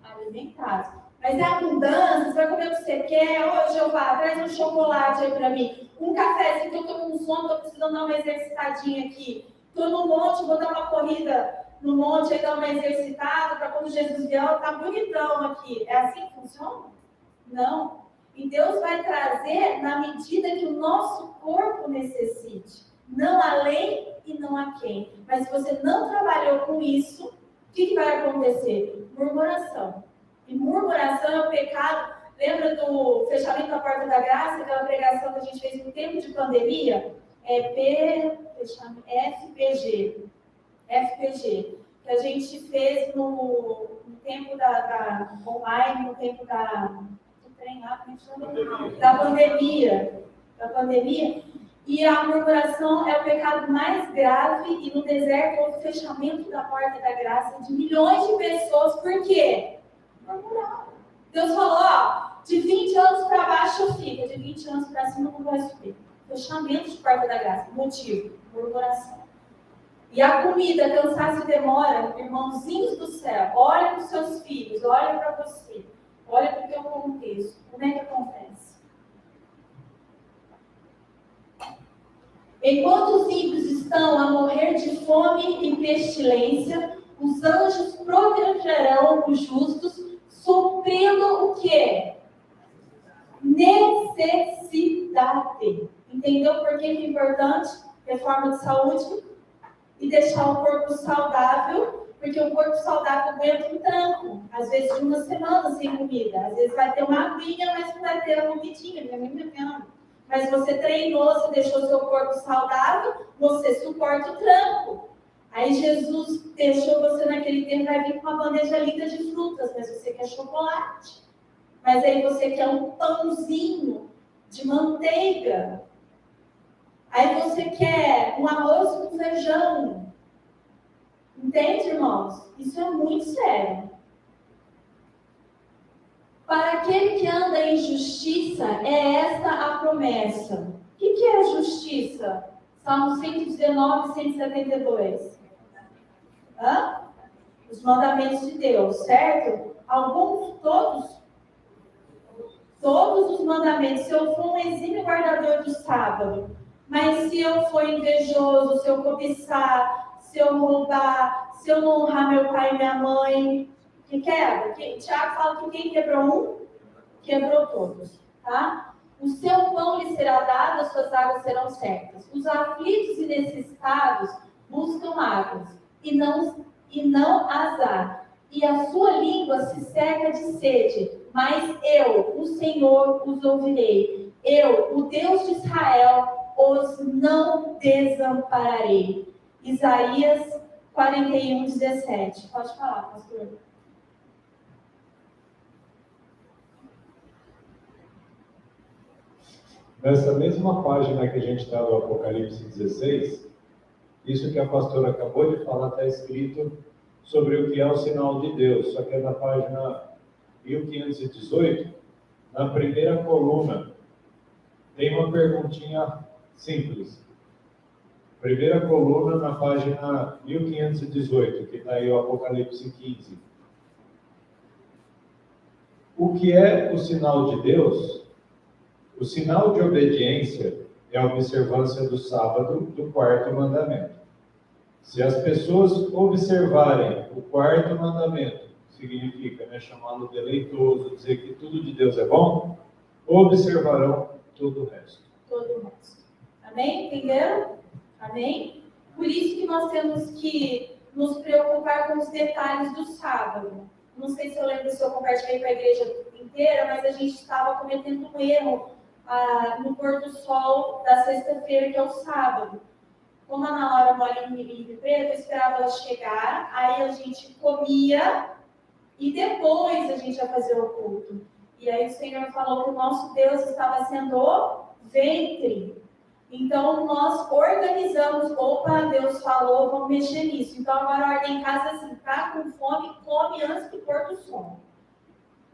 alimentados. Mas é abundância, você vai comer o que você quer. Ô, Jeová, traz um chocolate aí para mim. Um cafezinho, que eu estou com sono, estou precisando dar uma exercitadinha aqui. Estou no monte, vou dar uma corrida no monte, aí dar uma exercitada, para quando Jesus vier, tá bonitão aqui. É assim que funciona? Não. E Deus vai trazer na medida que o nosso corpo necessite. Não além e não a quem. Mas se você não trabalhou com isso, o que vai acontecer? Murmuração. E murmuração é o pecado. Lembra do fechamento da porta da graça, aquela pregação que a gente fez no tempo de pandemia? FPG. Que a gente fez no tempo da online, no tempo da pandemia. E a murmuração é o pecado mais grave, e no deserto houve o fechamento da porta da graça de milhões de pessoas. Por quê? Murmuraram. Deus falou, de 20 anos para baixo fica, de 20 anos para cima não vai subir. Fechamento de porta da graça. Motivo, murmuração. E a comida, cansaço e demora, irmãozinhos do céu, olha para os seus filhos, olha para você. Olha para o teu contexto. Como é que acontece? Enquanto os ímpios estão a morrer de fome e pestilência, os anjos protegerão os justos, suprindo o quê? Necessidade. Entendeu por que é importante? Reforma de saúde e deixar o corpo saudável. Porque o corpo saudável aguenta um tranco, às vezes de uma semana sem comida. Às vezes vai ter uma aguinha, mas não vai ter a comidinha, Mas você treinou, você deixou seu corpo saudável, você suporta o tranco. Aí Jesus deixou você naquele tempo, vai vir com uma bandeja linda de frutas, mas você quer chocolate. Mas aí você quer um pãozinho de manteiga. Aí você quer um arroz com feijão. Entende, irmãos? Isso é muito sério. Para aquele que anda em justiça, é esta a promessa. O que é justiça? Salmo 119, 172. Os mandamentos de Deus, certo? Todos os mandamentos. Se eu for um exímio guardador do sábado, mas se eu for invejoso, se eu cobiçar, se eu roubar, se eu não honrar meu pai e minha mãe, que quebra? Tiago fala que quem quebrou um, quebrou todos, tá? O seu pão lhe será dado, as suas águas serão certas. Os aflitos e necessitados buscam águas, e não as há. E a sua língua se seca de sede, mas eu, o Senhor, os ouvirei. Eu, o Deus de Israel, os não desampararei. Isaías 41, 17. Pode falar, pastor. Nessa mesma página que a gente está no Apocalipse 16, isso que a pastora acabou de falar está escrito sobre o que é o sinal de Deus, só que é na página 1518, na primeira coluna, tem uma perguntinha simples. Primeira coluna na página 1518, que está aí o Apocalipse 15. O que é o sinal de Deus? O sinal de obediência é a observância do sábado do quarto mandamento. Se as pessoas observarem o quarto mandamento, significa chamá-lo deleitoso, dizer que tudo de Deus é bom, observarão todo o resto. Todo o resto. Amém? Entenderam? Amém? Por isso que nós temos que nos preocupar com os detalhes do sábado. Não sei se eu lembro se eu compartilhei com a igreja inteira, mas a gente estava cometendo um erro no pôr do sol da sexta-feira, que é o sábado. Como a Ana Laura mora em Rio Preto, eu esperava ela chegar, aí a gente comia e depois a gente ia fazer o culto. E aí o Senhor falou que o nosso Deus estava sendo o ventre. Então nós organizamos, opa, Deus falou, vamos mexer nisso. Então agora a ordem em casa é assim, tá com fome, come antes do pôr do sol.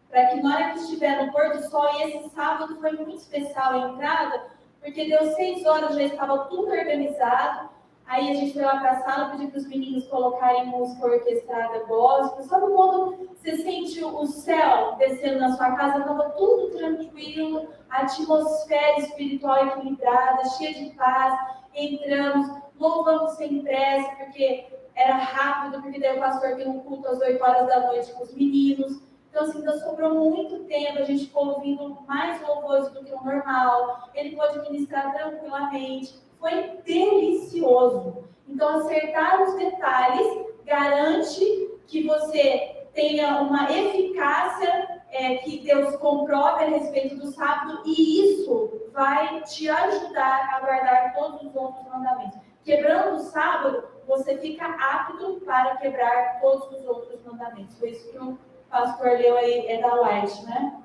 Para que na hora que estiver no pôr do sol, e esse sábado foi muito especial a entrada, porque deu 6 horas, já estava tudo organizado. Aí a gente foi lá para a sala, pediu para os meninos colocarem música orquestrada gospel. Sabe quando você sente o céu descendo na sua casa? Estava tudo tranquilo, a atmosfera espiritual equilibrada, cheia de paz. Entramos, louvamos sem pressa, porque era rápido, porque daí o pastor tem um culto às 8 horas da noite com os meninos. Então, assim, ainda sobrou muito tempo, a gente ficou ouvindo mais louvores do que o normal. Ele pôde ministrar tranquilamente. Foi delicioso. Então, acertar os detalhes garante que você tenha uma eficácia que Deus comprove a respeito do sábado, e isso vai te ajudar a guardar todos os outros mandamentos. Quebrando o sábado, você fica apto para quebrar todos os outros mandamentos. Foi isso que o pastor leu aí, é da White, né?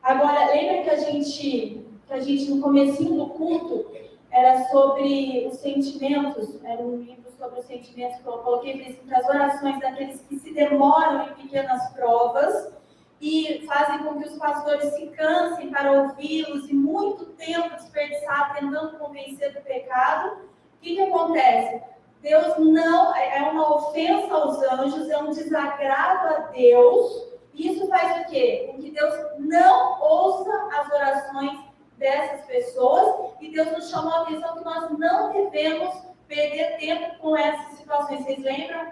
Agora, lembra que a gente no comecinho do culto era sobre os sentimentos, era um livro sobre os sentimentos que eu coloquei, assim, as orações daqueles que se demoram em pequenas provas e fazem com que os pastores se cansem para ouvi-los e muito tempo desperdiçado tentando convencer do pecado. O que acontece? Deus não, é uma ofensa aos anjos, é um desagrado a Deus. Isso faz o quê? Com que Deus não ouça as orações dessas pessoas, e Deus nos chamou a atenção que nós não devemos perder tempo com essas situações. Vocês lembram?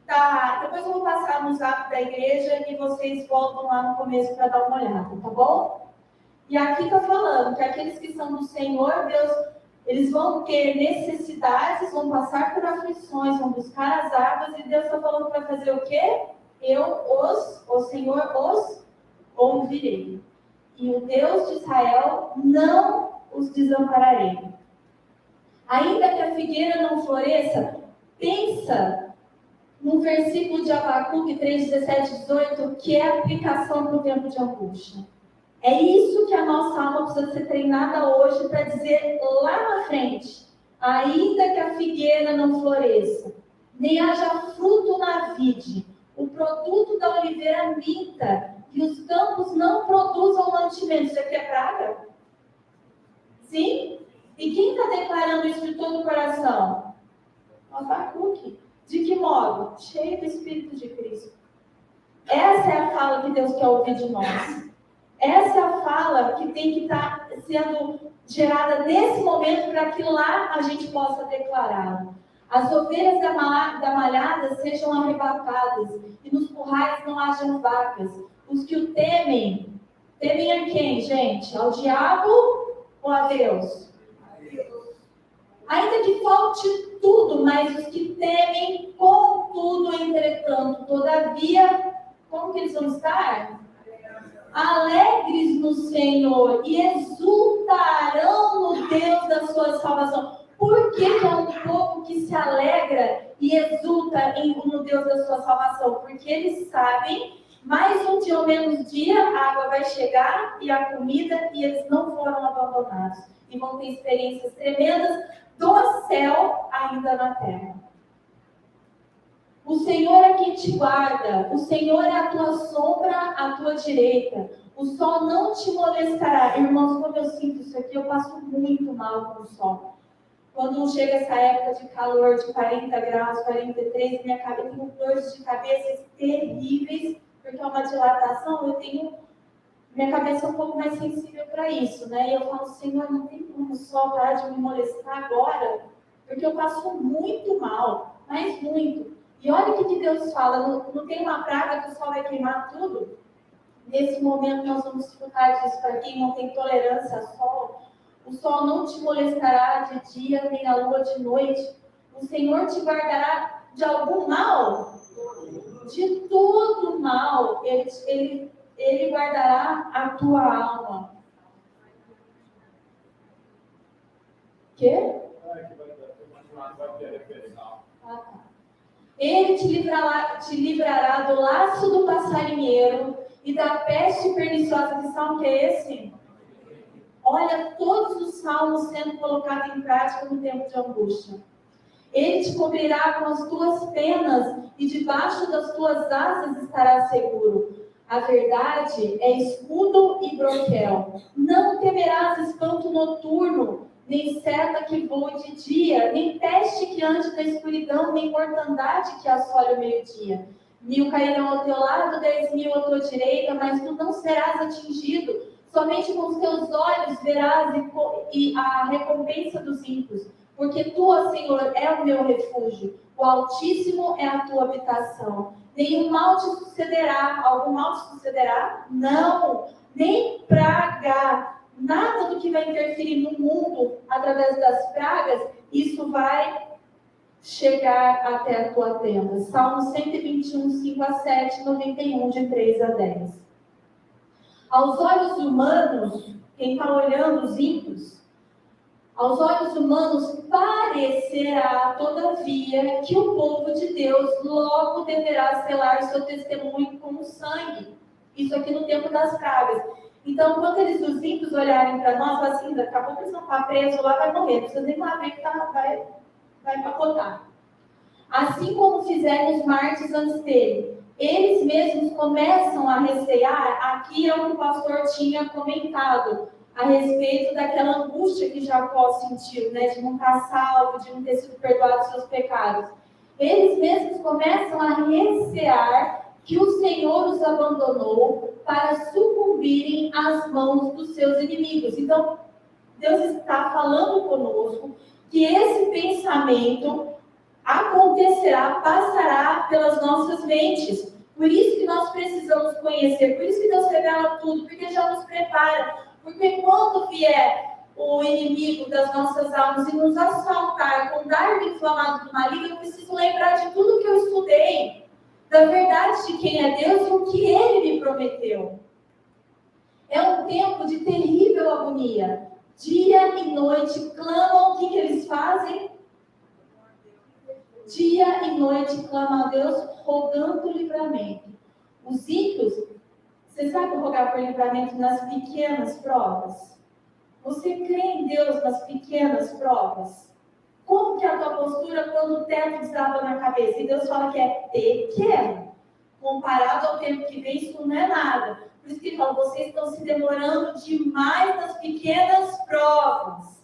Tá, depois eu vou passar no zap da igreja e vocês voltam lá no começo para dar uma olhada, tá bom? E aqui está falando que aqueles que são do Senhor, Deus, eles vão ter necessidades, vão passar por aflições, vão buscar as águas, e Deus está falando que vai fazer o quê? O Senhor os ouvirei. E o Deus de Israel não os desampararei. Ainda que a figueira não floresça, pensa no versículo de Abacuque 3, 17, 18, que é a aplicação para o tempo de angústia. É isso que a nossa alma precisa ser treinada hoje para dizer lá na frente. Ainda que a figueira não floresça, nem haja fruto na vide, o produto da oliveira minta e os campos não produzam mantimento. Isso aqui é praga? Sim? E quem está declarando isso de todo o coração? Abacuque. De que modo? Cheio do Espírito de Cristo. Essa é a fala que Deus quer ouvir de nós. Essa é a fala que tem que estar sendo gerada nesse momento para que lá a gente possa declarar. As ovelhas da malhada sejam arrebatadas e nos currais não hajam vacas. Os que o temem, temem a quem, gente? Ao diabo ou a Deus? Ainda que falte tudo, mas os que temem, contudo, entretanto, todavia, como que eles vão estar? Alegres no Senhor e exultarão no Deus da sua salvação. Por que é um povo que se alegra e exulta no Deus da sua salvação? Porque eles sabem, mais um dia ou menos dia, a água vai chegar e a comida, e eles não foram abandonados. E vão ter experiências tremendas do céu ainda na terra. O Senhor é quem te guarda, o Senhor é a tua sombra à tua direita, o sol não te molestará. Irmãos, quando eu sinto isso aqui, eu passo muito mal com o sol. Quando chega essa época de calor, de 40 graus, 43, minha cabeça, eu tenho dores de cabeça terríveis, porque é uma dilatação, minha cabeça é um pouco mais sensível para isso, né? E eu falo, Senhor, não tem como o sol parar de me molestar agora, porque eu passo muito mal, mas muito. E olha o que Deus fala, não tem uma praga que o sol vai queimar tudo? Nesse momento nós vamos desfrutar disso para quem não tem tolerância ao sol. O sol não te molestará de dia, nem a lua de noite. O Senhor te guardará de algum mal? De todo mal. Ele guardará a tua alma. Quê? Ah, tá. Ele te livrará do laço do passarinheiro e da peste perniciosa. Que salmo que é esse? Olha, todos os salmos sendo colocados em prática no tempo de angústia. Ele te cobrirá com as tuas penas e debaixo das tuas asas estarás seguro. A verdade é escudo e broquel. Não temerás espanto noturno, nem seta que voe de dia, nem peste que ande na escuridão, nem mortandade que assole o meio-dia. 1000 cairão ao teu lado, 10.000 à tua direita, mas tu não serás atingido. Somente com os teus olhos verás e a recompensa dos ímpios. Porque tu, ó Senhor, é o meu refúgio. O Altíssimo é a tua habitação. Nenhum mal te sucederá. Algum mal te sucederá? Não. Nem praga. Nada do que vai interferir no mundo através das pragas, isso vai chegar até a tua tenda. Salmo 121, 5-7, 91, de 3-10. Aos olhos humanos, quem está olhando os ímpios, aos olhos humanos parecerá, todavia, que o povo de Deus logo deverá selar seu testemunho com o sangue. Isso aqui no tempo das pragas. Então, quando os ímpios olharem para nós, assim, daqui a pouco eles vão estar presos lá, vai morrer. Não precisa nem lá ver que vai capotar. Assim como fizeram os mártires antes dele. Eles mesmos começam a recear, aqui é o que o pastor tinha comentado, a respeito daquela angústia que Jacó sentiu, né, de não estar salvo, de não ter sido perdoado os seus pecados. Eles mesmos começam a recear que o Senhor os abandonou para sucumbirem às mãos dos seus inimigos. Então, Deus está falando conosco que esse pensamento acontecerá, passará pelas nossas mentes. Por isso que nós precisamos conhecer, por isso que Deus revela tudo, porque já nos prepara. Porque quando vier o inimigo das nossas almas e nos assaltar com dardo inflamado do maligno, eu preciso lembrar de tudo que eu estudei, da verdade de quem é Deus e o que Ele me prometeu. É um tempo de terrível agonia. Dia e noite clamam, o que eles fazem? Dia e noite clamam a Deus, rogando livramento. Os ímpios, você sabe rogar por livramento nas pequenas provas? Você crê em Deus nas pequenas provas? Como que é a tua postura quando o teto desaba na cabeça? E Deus fala que é pequeno. comparado ao tempo que vem, isso não é nada. Por isso que ele fala, vocês estão se demorando demais nas pequenas provas.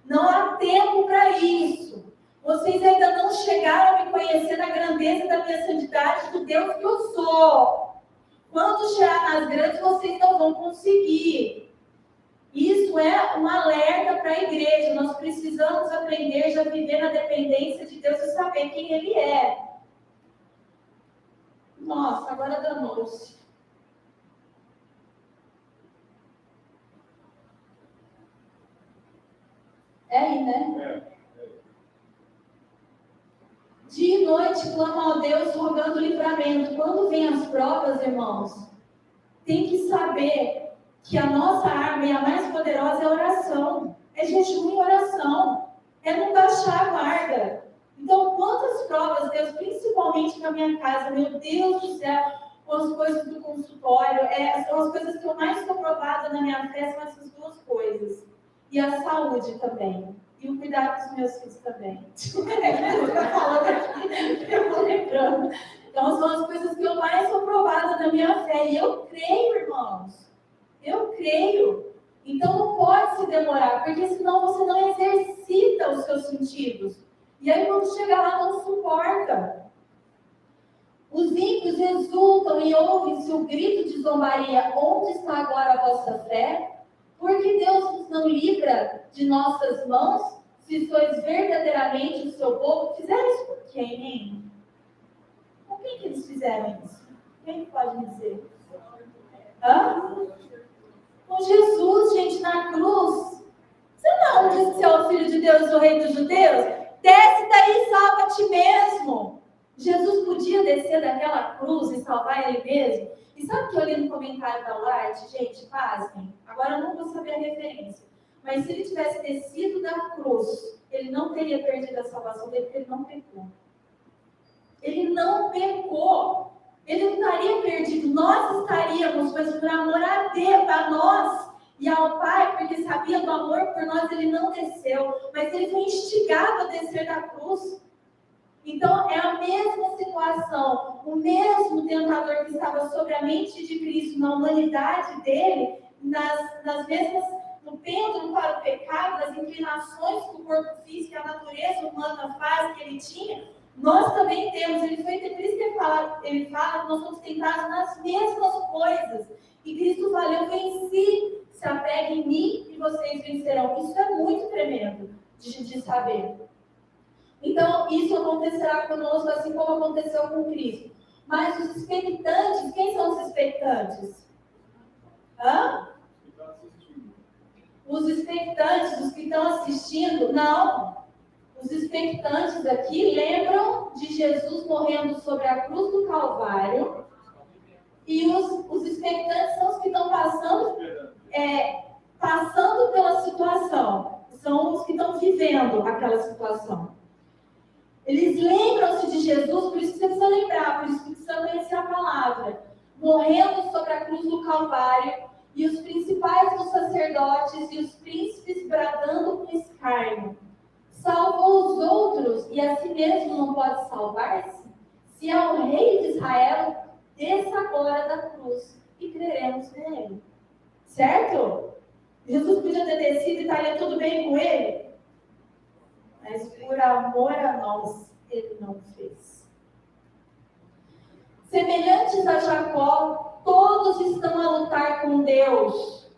Não há tempo para isso. Vocês ainda não chegaram a me conhecer na grandeza da minha santidade, do Deus que eu sou. Quando chegar nas grandes, vocês não vão conseguir. Isso é um alerta para a igreja. Nós precisamos aprender a viver na dependência de Deus e saber quem Ele é. Nossa, agora danou-se. É aí, né? Dia e noite clama ao Deus rogando livramento. Quando vem as provas, irmãos, tem que saber que a nossa arma e a mais poderosa é a oração. É jejum e oração. É não baixar a guarda. Então, quantas provas, Deus, principalmente na minha casa, meu Deus do céu, com as coisas do consultório, são as coisas que eu mais estou provada na minha fé, são essas duas coisas. E a saúde também. E o cuidado dos meus filhos também. Eu estou falando aqui, eu estou lembrando. Então, são as coisas que eu mais sou provada na minha fé. E eu creio, irmãos. Eu creio. Então, não pode se demorar, porque senão você não exercita os seus sentidos. E aí, quando chega lá, não suporta. Os ímpios exultam e ouvem-se o grito de zombaria. Onde está agora a vossa fé? Porque Deus nos não livra de nossas mãos, se sois verdadeiramente o seu povo. Fizeram isso por quem, hein? Com quem que eles fizeram isso? Quem pode me dizer? Hã? Com Jesus, gente, na cruz. Você não disse que é o Filho de Deus, o Rei dos Judeus? Desce daí e salva a ti mesmo. Jesus podia descer daquela cruz e salvar ele mesmo? E sabe o que eu li no comentário da White? Gente, pasmem. Agora eu não vou saber a referência. Mas se ele tivesse descido da cruz, ele não teria perdido a salvação dele, porque ele não pecou. Ele não pecou. Ele não estaria perdido. Nós estaríamos, mas por amor a Deus, a nós e ao Pai, porque sabia do amor por nós, ele não desceu. Mas ele foi instigado a descer da cruz. Então, é a mesma situação, o mesmo tentador que estava sobre a mente de Cristo, na humanidade dele, nas mesmas, no pêndulo para o pecado, nas inclinações que o corpo físico e a natureza humana faz, que ele tinha, nós também temos. Por isso que ele fala que nós somos tentados nas mesmas coisas. E Cristo fala, eu venci, se apeguem em mim e vocês vencerão. Isso é muito tremendo de saber. Então, isso acontecerá conosco, assim como aconteceu com Cristo. Mas os expectantes, quem são os expectantes? Hã? Os expectantes, os que estão assistindo, não. Os expectantes aqui lembram de Jesus morrendo sobre a cruz do Calvário. E os expectantes são os que estão passando pela situação. São os que estão vivendo aquela situação. Eles lembram-se de Jesus, por isso que você precisa lembrar, por isso que precisa conhecer a palavra. Morrendo sobre a cruz do Calvário, e os principais dos sacerdotes e os príncipes bradando com escárnio. Salvou os outros e a si mesmo não pode salvar-se? Se é o rei de Israel, desça agora da cruz e creremos nele. Certo? Jesus podia ter descido e estaria tudo bem com ele? Mas por amor a nós, ele não fez. Semelhantes a Jacó, todos estão a lutar com Deus.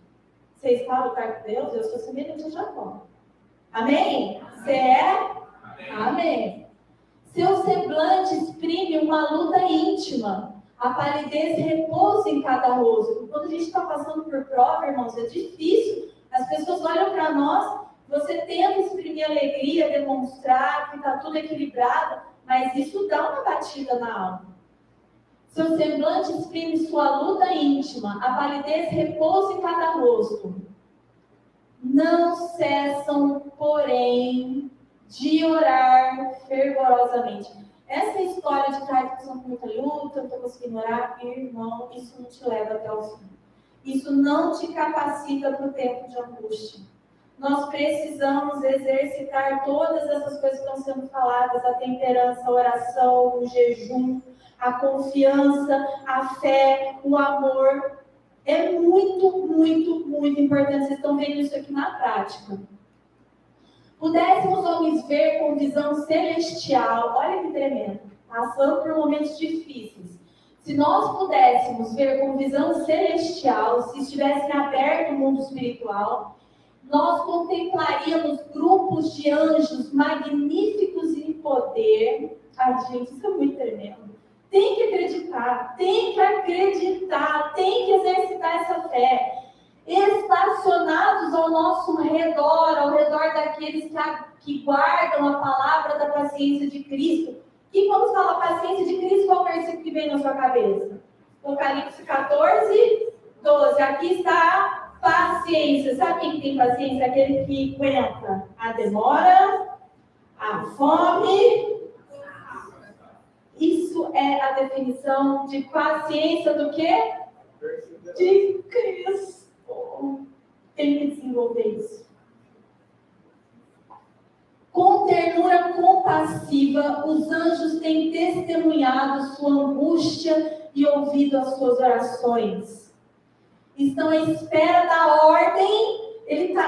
Você está a lutar com Deus? Eu sou semelhante a Jacó. Amém? Você é? Amém. Seu semblante exprime uma luta íntima. A palidez repousa em cada rosto. Quando a gente está passando por prova, irmãos, é difícil. As pessoas olham para nós, você tenta exprimir alegria, demonstrar que está tudo equilibrado, mas isso dá uma batida na alma. Seu semblante exprime sua luta íntima, a palidez repousa em cada rosto. Não cessam, porém, de orar fervorosamente. Essa história de estar passando por muita luta, não estou conseguindo orar, irmão, isso não te leva até o fim. Isso não te capacita para o tempo de angústia. Nós precisamos exercitar todas essas coisas que estão sendo faladas, a temperança, a oração, o jejum, a confiança, a fé, o amor. É muito, muito, muito importante. Vocês estão vendo isso aqui na prática. Pudéssemos homens ver com visão celestial, olha que tremendo, passando por momentos difíceis. Se nós pudéssemos ver com visão celestial, se estivesse aberto o mundo espiritual, nós contemplaríamos grupos de anjos magníficos em poder. Ai, gente, isso é muito tremendo. Tem que acreditar, tem que exercitar essa fé. Estacionados ao nosso redor, ao redor daqueles que guardam a palavra da paciência de Cristo. E quando fala paciência de Cristo, qual versículo que vem na sua cabeça? Apocalipse 14, 12. Aqui está a paciência. Sabe quem tem paciência? Aquele que aguenta a demora, a fome. Isso é a definição de paciência do quê? De Cristo. Tem que desenvolver isso. Com ternura compassiva, os anjos têm testemunhado sua angústia e ouvido as suas orações. Estão à espera da ordem.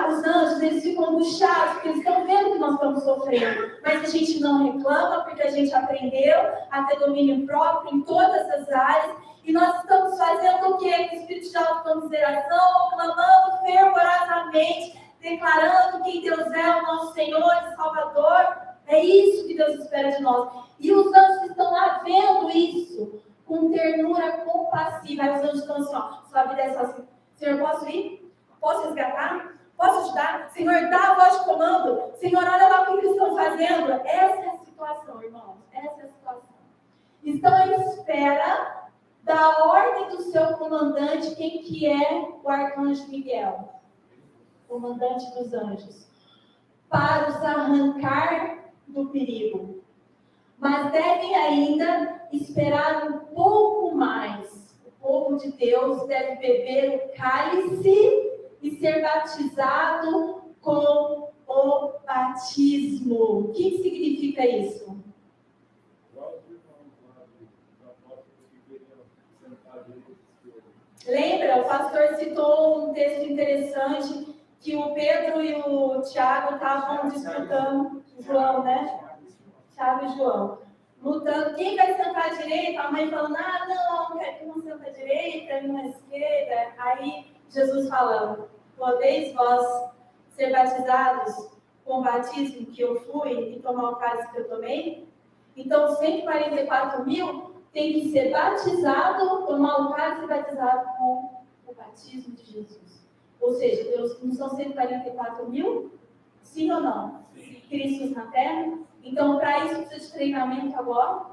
Os anjos, eles ficam angustiados, porque eles estão vendo que nós estamos sofrendo. Mas a gente não reclama, porque a gente aprendeu a ter domínio próprio em todas as áreas. E nós estamos fazendo o quê? Com o espírito de autocomiseração, clamando fervorosamente, declarando quem Deus é, o nosso Senhor e Salvador. É isso que Deus espera de nós. E os anjos estão lá vendo isso, com ternura compassiva. Aí os anjos estão assim, ó, sua vida é só assim. Senhor, posso ir? Posso resgatar? Posso ajudar? Senhor, dá a voz de comando. Senhor, olha lá o que eles estão fazendo. Essa é a situação, irmãos. Essa é a situação. Estão à espera da ordem do seu comandante. Quem que é o arcanjo Miguel? Comandante dos anjos. Para os arrancar do perigo. Mas devem ainda esperar um pouco mais. O povo de Deus deve beber o cálice e ser batizado com o batismo. O que significa isso? Lembra? O pastor citou um texto interessante que o Pedro e o Tiago estavam disputando, João, né? Tiago e João. Lutando, quem vai sentar à direita? A mãe falando, não quero que um senta à direita, um à esquerda. Aí Jesus falando, podeis vós ser batizados com o batismo que eu fui e tomar o cálice que eu tomei? Então, 144 mil tem que ser batizado, tomar o cálice e batizado com o batismo de Jesus. Ou seja, Deus, não são 144 mil? Sim ou não? Sim. Cristo na terra? Então, para isso precisa de treinamento agora.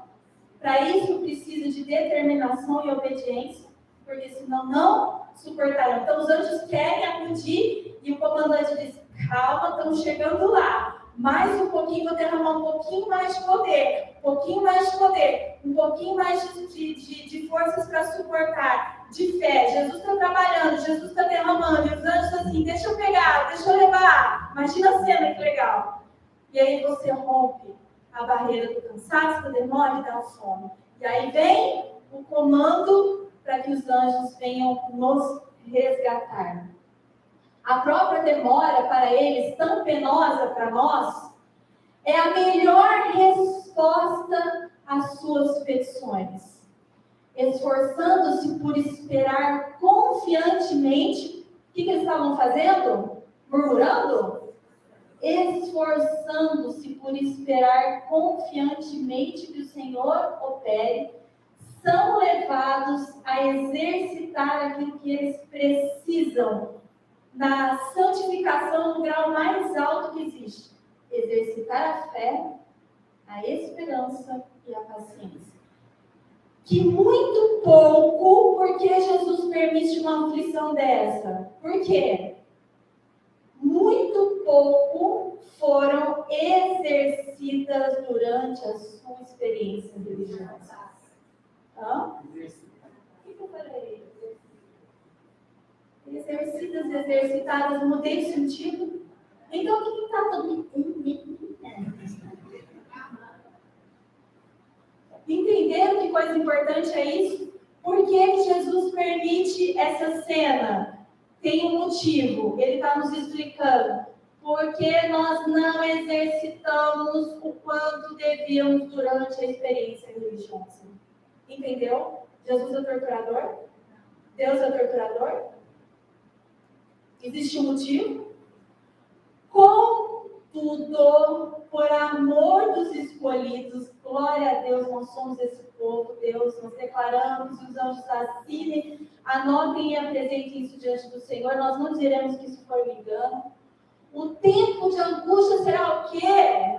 Para isso precisa de determinação e obediência, porque senão não suportarão. Então, os anjos querem acudir e o comandante diz, calma, estamos chegando lá. Mais um pouquinho, vou derramar um pouquinho mais de poder, um pouquinho mais de poder, um pouquinho mais de forças para suportar, de fé. Jesus está trabalhando, Jesus está derramando, e os anjos assim, deixa eu pegar, deixa eu levar. Imagina a cena, que legal. E aí você rompe a barreira do cansaço, da demora e da fome. E aí vem o comando para que os anjos venham nos resgatar. A própria demora para eles, tão penosa para nós, é a melhor resposta às suas petições. Esforçando-se por esperar confiantemente, o que eles estavam fazendo? Murmurando? Esforçando-se por esperar confiantemente que o Senhor opere, são levados a exercitar aquilo que eles precisam na santificação no grau mais alto que existe. Exercitar a fé, a esperança e a paciência. Que muito pouco, porque Jesus permite uma aflição dessa? Por quê? Muito pouco foram exercidas durante a sua experiência religiosa. O que eu falei? Exercitadas, mudei de sentido. Então, o que está todo mundo? Entenderam que coisa importante é isso? Por que Jesus permite essa cena? Tem um motivo, ele está nos explicando. Porque nós não exercitamos o quanto devíamos durante a experiência religiosa. Entendeu? Jesus é torturador? Deus é torturador? Existe um motivo? Contudo, por amor dos escolhidos, glória a Deus, nós somos esse povo, Deus, nós declaramos, os anjos assinem, anotem e apresentem isso diante do Senhor, nós não diremos que isso foi um engano. O tempo de angústia será o quê?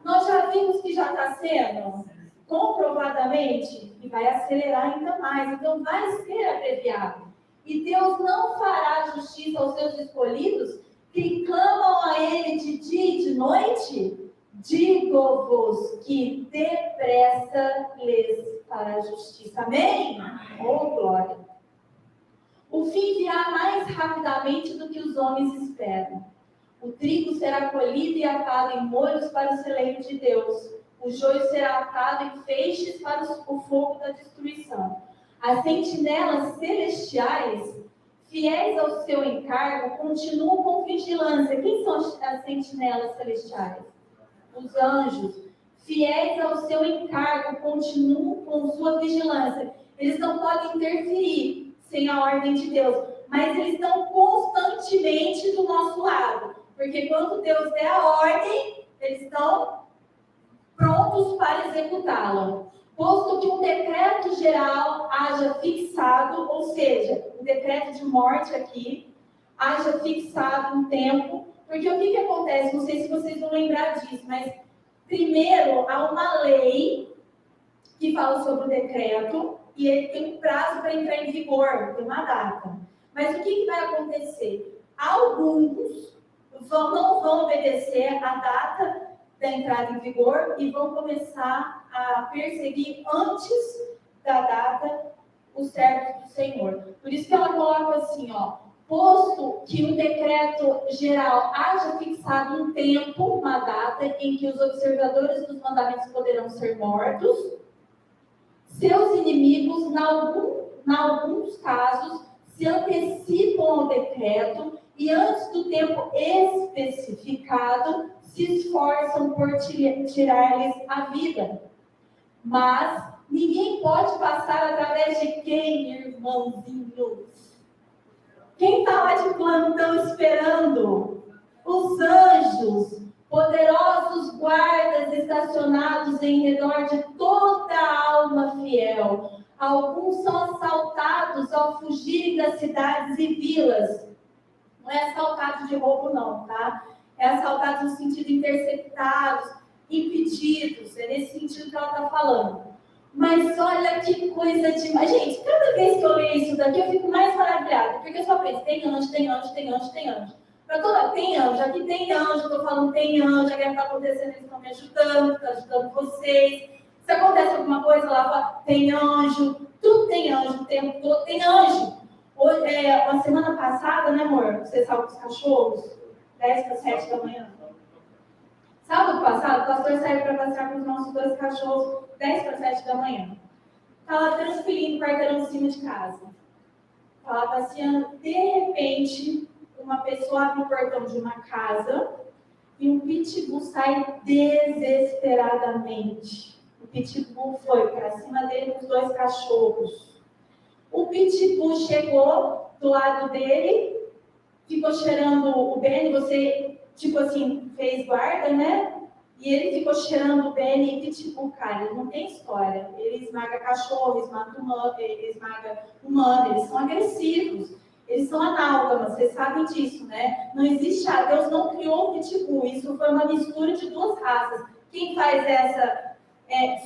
Nós já vimos que já está sendo, comprovadamente, e vai acelerar ainda mais, então vai ser abreviado. E Deus não fará justiça aos seus escolhidos que clamam a Ele de dia e de noite? Digo-vos que depressa lhes fará justiça. Amém? Oh, glória! O fim virá mais rapidamente do que os homens esperam. O trigo será colhido e atado em molhos para o celeiro de Deus. O joio será atado em feixes para o fogo da destruição. As sentinelas celestiais, fiéis ao seu encargo, continuam com vigilância. Quem são as sentinelas celestiais? Os anjos. Fiéis ao seu encargo, continuam com sua vigilância. Eles não podem interferir sem a ordem de Deus, mas eles estão constantemente do nosso lado. Porque quando Deus der a ordem, eles estão prontos para executá-la. Posto que um decreto geral haja fixado, ou seja, o decreto de morte aqui, haja fixado um tempo, porque o que acontece? Não sei se vocês vão lembrar disso, mas primeiro há uma lei que fala sobre o decreto e ele tem um prazo para entrar em vigor, tem uma data. Mas o que vai acontecer? Alguns não vão obedecer a data da entrada em vigor e vão começar a perseguir antes da data os servos do Senhor. Por isso que ela coloca assim, posto que o decreto geral haja fixado um tempo, uma data em que os observadores dos mandamentos poderão ser mortos, seus inimigos, em alguns casos, se antecipam ao decreto e antes do tempo especificado, se esforçam por tirar-lhes a vida. Mas ninguém pode passar através de quem, irmãozinhos? Quem está lá de plantão esperando? Os anjos, poderosos guardas estacionados em redor de toda a alma fiel. Alguns são assaltados ao fugirem das cidades e vilas. Não é assaltado de roubo, não, tá? É assaltado no sentido interceptados, impedidos. É nesse sentido que ela está falando. Mas olha que coisa demais. Gente, cada vez que eu leio isso daqui, eu fico mais maravilhada. Porque eu só penso, tem anjo, tem anjo, tem anjo, tem anjo. Tem anjo, aqui tem anjo, eu estou falando tem anjo, a guerra está acontecendo, eles estão me ajudando, estão ajudando vocês. Se acontece alguma coisa lá, tem anjo, tudo tem anjo, o tempo todo tem anjo. Hoje, uma semana passada, né, amor? Você salva os cachorros? 10 para 7 da manhã. Sábado passado, o pastor saiu para passear com os nossos 2 cachorros, 10 para 7 da manhã. Está lá transferindo o quarteirão de cima de casa. Está lá passeando, de repente, uma pessoa abre o portão de uma casa e um pitbull sai desesperadamente. O pitbull foi para cima dele com os 2 cachorros. O pitbull chegou do lado dele, ficou cheirando o Benny, você, tipo assim, fez guarda, né? E ele ficou cheirando o Benny e pitbull, cara, ele não tem história. Ele esmaga cachorro, ele esmaga humano, eles são agressivos. Eles são análogos, vocês sabem disso, né? Não existe, Deus não criou o pitbull, isso foi uma mistura de 2 raças. Quem faz essa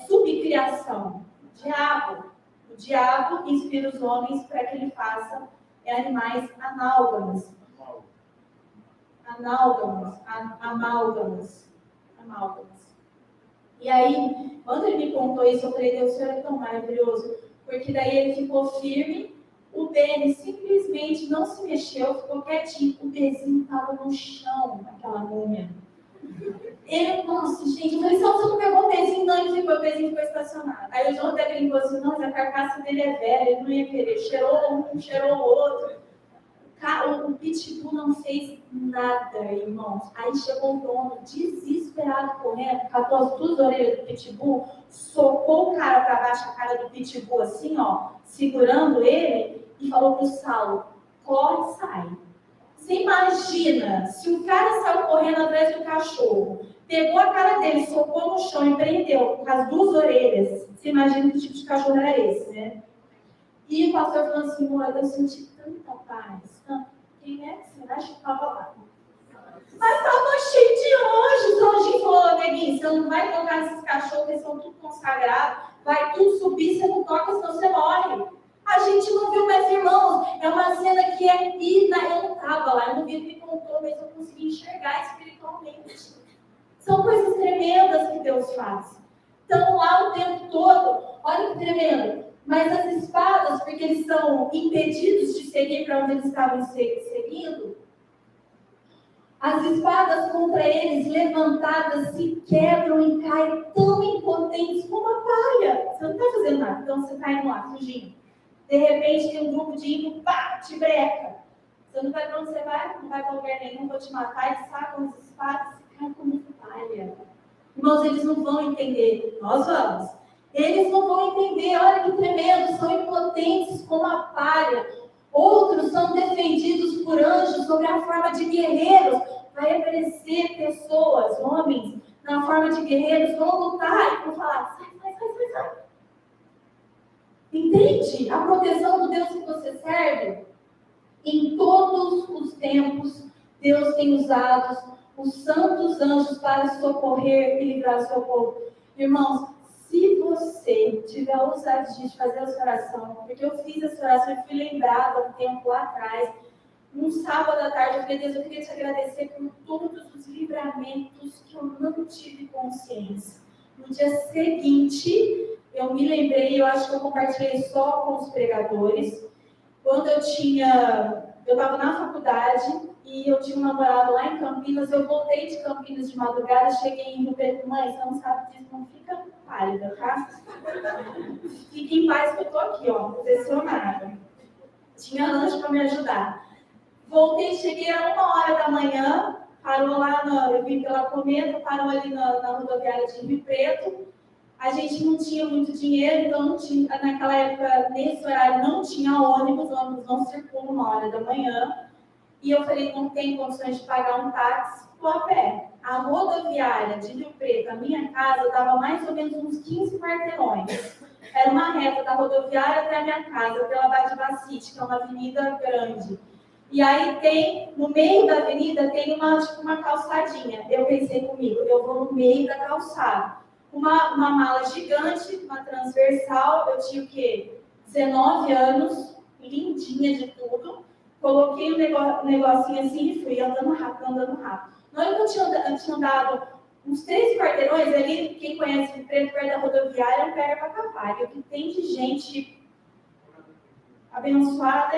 subcriação? O diabo. O diabo inspira os homens para que ele faça animais análogos. Amálgamos. E aí, quando ele me contou isso, eu falei, Deus, o Senhor é tão maravilhoso, porque daí ele ficou firme. O Benny simplesmente não se mexeu, ficou quietinho. O Bezinho estava no chão, aquela múmia. Nossa, gente, eu falei, você não pegou o pezinho? Não, ele ficou, o pezinho ficou estacionado. Aí o João até brincou assim, não, mas a carcaça dele é velha, ele não ia querer. Cheirou um, cheirou o outro. O Pitbull não fez nada, irmãos. Aí chegou o dono, desesperado, correndo, catou as duas orelhas do Pitbull, socou o cara para baixo, a cara do Pitbull assim, ó, segurando ele, e falou pro Saulo, corre e sai. Você imagina, se o cara saiu correndo atrás do cachorro, pegou a cara dele, socou no chão e prendeu com as duas orelhas, você imagina que tipo de cachorro era esse, né? E o pastor falou assim, olha, eu senti tanta paz, tanta. Quem é que você acha que estava lá? Mas estava cheio de anjos. O anjinho falou, neguinho, você não vai tocar nesses cachorros, eles são tudo consagrados, vai tudo subir, você não toca, senão você morre. A gente não viu, meus irmãos, é uma cena que é eu não estava lá, eu não vi o que contou, mas eu consegui enxergar espiritualmente. São coisas tremendas que Deus faz. Estão lá o tempo todo, olha que tremendo. Mas as espadas, porque eles são impedidos de seguir para onde eles estavam seguindo, as espadas contra eles levantadas se quebram e caem tão impotentes como a palha. Você não está fazendo nada, então você está indo lá, fugindo. De repente tem um grupo de ímpios, pá, te breca. Você não vai para onde você vai, não vai para lugar nenhum, vou te matar, eles sacam as espadas e caem como palha. Irmãos, eles não vão entender, nós vamos. Eles não vão entender, olha que tremendo, são impotentes como a palha. Outros são defendidos por anjos sobre a forma de guerreiros. Vai aparecer pessoas, homens, na forma de guerreiros, vão lutar e vão falar, sai. Entende a proteção do Deus que você serve? Em todos os tempos, Deus tem usado os santos anjos para socorrer e livrar o seu povo. Irmãos, se você tiver a ousadia de fazer essa oração, porque eu fiz essa oração e fui lembrada um tempo lá atrás, num sábado à tarde, eu falei, Deus, eu queria te agradecer por todos os livramentos que eu não tive consciência. No dia seguinte, eu me lembrei, eu acho que eu compartilhei só com os pregadores, quando eu estava na faculdade e eu tinha um namorado lá em Campinas, eu voltei de Campinas de madrugada, cheguei em Rio Preto, mãe, você não sabe disso, não fica pálida, tá? Fique em paz que eu tô aqui, ó, posicionada. Tinha anjo para me ajudar. Voltei, cheguei a 1h da manhã, parou lá, eu vim pela Cometa, parou ali na rodoviária de Rio Preto. A gente não tinha muito dinheiro, então não tinha, naquela época, nesse horário, não tinha ônibus não circulam 1h da manhã. E eu falei, não tem condições de pagar um táxi, vou a pé. A rodoviária de Rio Preto, a minha casa, dava mais ou menos uns 15 quarteirões. Era uma reta da rodoviária até a minha casa, pela Badibacite, que é uma avenida grande. E aí no meio da avenida, tem uma calçadinha. Eu pensei comigo, eu vou no meio da calçada. Uma mala gigante, uma transversal, eu tinha o quê? 19 anos, lindinha de tudo. Coloquei um negocinho assim e fui andando rápido. Na hora que eu tinha andado uns 3 quarteirões ali, quem conhece o Preto, perto da rodoviária, não pega para capar. O que tem de gente abençoada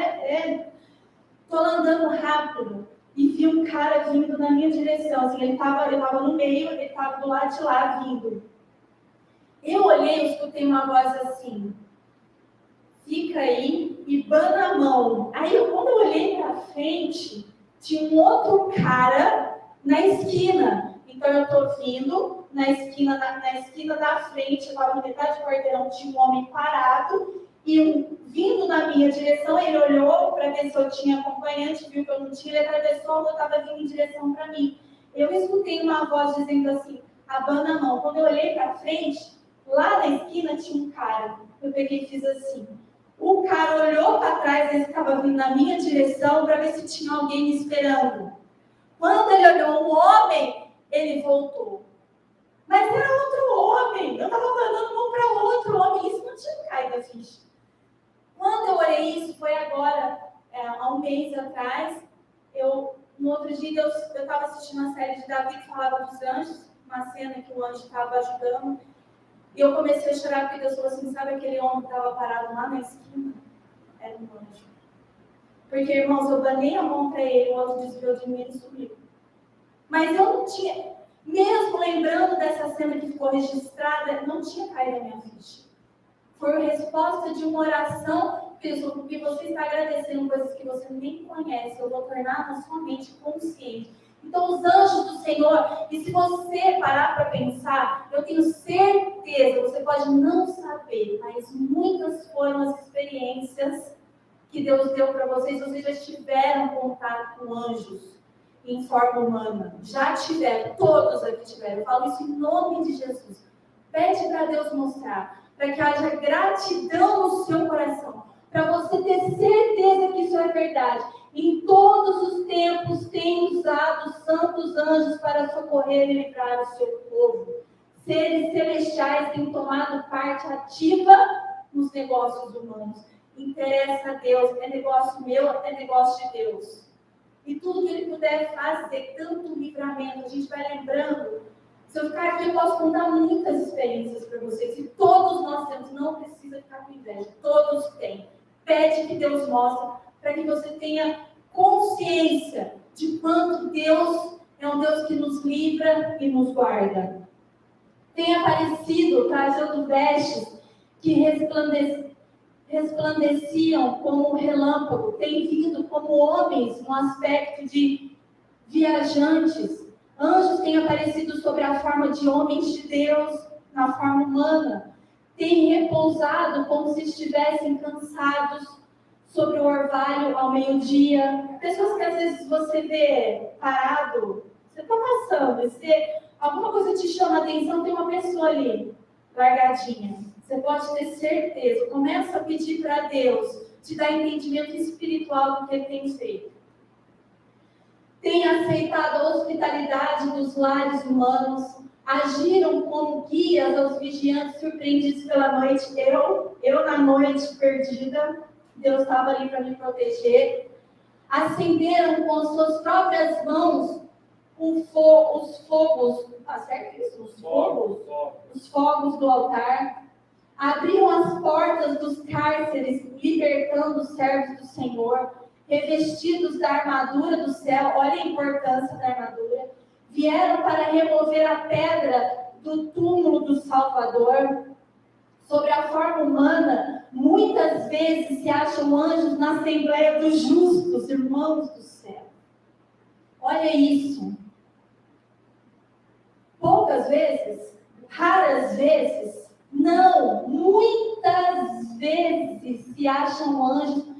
Tô andando rápido e vi um cara vindo na minha direção. Assim, eu tava no meio, ele estava do lado de lá vindo. Eu olhei e escutei uma voz assim, fica aí e bana a mão. Aí, quando eu olhei para frente, tinha um outro cara na esquina. Então, eu tô vindo na esquina da frente, lá no metade do quarteirão, tinha um homem parado. E vindo na minha direção, ele olhou para ver se eu tinha acompanhante, viu que eu não tinha, ele atravessou, eu estava vindo em direção para mim. Eu escutei uma voz dizendo assim, abana a mão. Quando eu olhei para frente, lá na esquina tinha um cara. Eu peguei e fiz assim. O cara olhou para trás, ele estava vindo na minha direção para ver se tinha alguém me esperando. Quando ele olhou um homem, ele voltou. Mas era outro homem. Eu estava mandando mão para outro homem. Isso não tinha caído a ficha. Quando eu orei isso, foi agora, há um mês atrás, no outro dia eu estava assistindo a série de Davi que falava dos anjos, uma cena que o anjo estava ajudando, e eu comecei a chorar porque Deus falou assim, sabe aquele homem que estava parado lá na esquina? Era um anjo. Porque, irmãos, eu banei a mão para ele, o outro desviou de mim e sumiu. Mas eu não tinha... Mesmo lembrando dessa cena que ficou registrada, não tinha caído a minha ficha. Foi a resposta de uma oração, porque você está agradecendo coisas que você nem conhece. Eu vou tornar na sua mente consciente. Então, os anjos do Senhor, e se você parar para pensar, eu tenho certeza, você pode não saber, mas muitas foram as experiências que Deus deu para vocês. Vocês já tiveram contato com anjos em forma humana. Já tiveram, todos aqui tiveram. Eu falo isso em nome de Jesus. Pede para Deus mostrar, para que haja gratidão no seu coração, para você ter certeza que isso é verdade. Em todos os tempos tem usado os santos anjos para socorrer e livrar o seu povo. Seres celestiais têm tomado parte ativa nos negócios humanos. Interessa a Deus, é negócio meu, é negócio de Deus. E tudo que Ele puder fazer, tanto livramento, a gente vai lembrando. Se eu ficar aqui, eu posso contar muitas experiências para vocês. E todos nós temos, não precisa ficar com inveja, todos têm. Pede que Deus mostre, para que você tenha consciência de quanto Deus é um Deus que nos livra e nos guarda. Tem aparecido, trazendo vestes que resplandeciam como um relâmpago, tem vindo como homens no aspecto de viajantes. Anjos têm aparecido sobre a forma de homens de Deus, na forma humana. Têm repousado como se estivessem cansados sobre o orvalho ao meio-dia. Pessoas que às vezes você vê parado, você está passando, alguma coisa te chama a atenção, tem uma pessoa ali, largadinha. Você pode ter certeza. Começa a pedir para Deus te dar entendimento espiritual do que Ele tem feito. Tem aceitado a hospitalidade dos lares humanos, agiram como guias aos vigiantes surpreendidos pela noite. Eu na noite perdida, Deus estava ali para me proteger. Acenderam com as suas próprias mãos os fogos, tá certo isso? Os fogos do altar. Abriram as portas dos cárceres, libertando os servos do Senhor, revestidos da armadura do céu. Olha a importância da armadura. Vieram para remover a pedra do túmulo do Salvador. Sobre a forma humana, muitas vezes se acham anjos na Assembleia dos Justos, irmãos do céu. Olha isso. Poucas vezes, raras vezes, não, muitas vezes se acham anjos.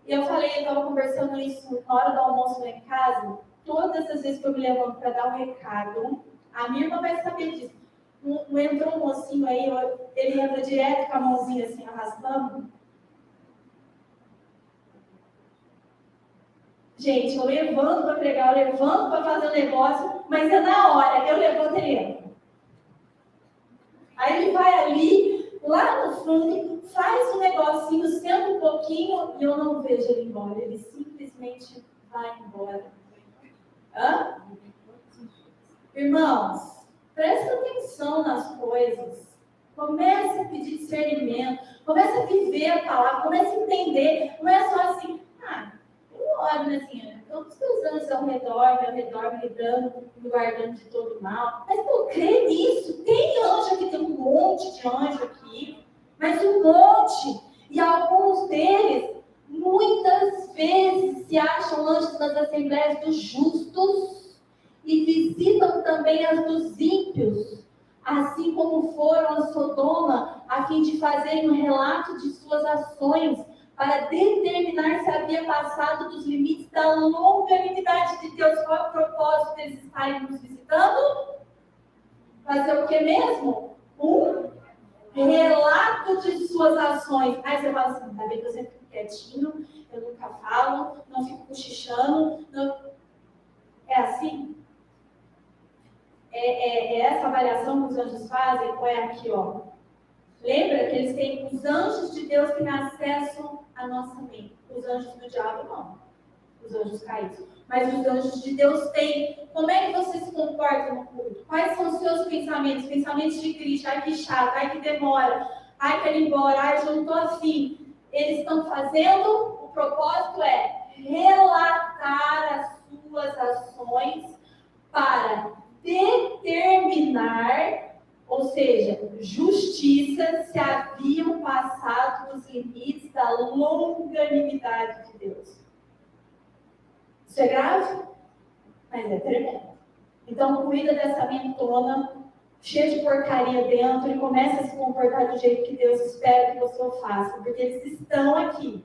Eu falei, eu estava conversando isso na hora do almoço lá em casa. Todas as vezes que eu me levanto para dar um recado, a minha irmã vai saber disso. Entrou um mocinho aí, ele entra direto com a mãozinha assim, arrastando. Gente, eu levanto para pregar, eu levanto para fazer o negócio, mas é na hora, eu levanto e ele entra. Aí ele vai ali, lá no fundo, faz um negocinho, senta um pouquinho e eu não vejo ele embora. Ele simplesmente vai embora. Hã? Irmãos, presta atenção nas coisas. Comece a pedir discernimento. Comece a viver a palavra. Comece a entender. Não é só assim, eu oro, né, assim, todos os teus anjos ao redor, me livrando, me guardando de todo mal. Mas, crê nisso. Tem anjo aqui, tem um monte de anjo aqui. Mas um monte. E alguns deles, muitas vezes, se acham anjos nas assembleias dos justos e visitam também as dos ímpios, assim como foram a Sodoma, a fim de fazerem um relato de suas ações, para determinar se havia passado dos limites da longanimidade de Deus. Qual é o propósito deles estarem nos visitando? Fazer o que mesmo? Um relato de suas ações. Aí você fala assim, ainda bem que eu sempre fico quietinho, eu nunca falo, não fico cochichando. Não... É assim? É essa avaliação que os anjos fazem? Ou é aqui, ó? Lembra que eles têm os anjos de Deus que têm acesso à nossa mente. Os anjos do diabo não. Os anjos caídos. Mas os anjos de Deus têm. Como é que você se comporta no culto? Quais são os seus pensamentos? Pensamentos de Cristo. Ai, que chato. Ai, que demora. Ai, quero ir embora. Ai, eu não estou afim. Eles estão fazendo, o propósito é relatar as suas ações para determinar, ou seja, justiça, se haviam passado os limites da longanimidade de Deus. Isso é grave? Mas é tremendo. Então, cuida dessa mentona, cheia de porcaria dentro, e começa a se comportar do jeito que Deus espera que você o faça, porque eles estão aqui.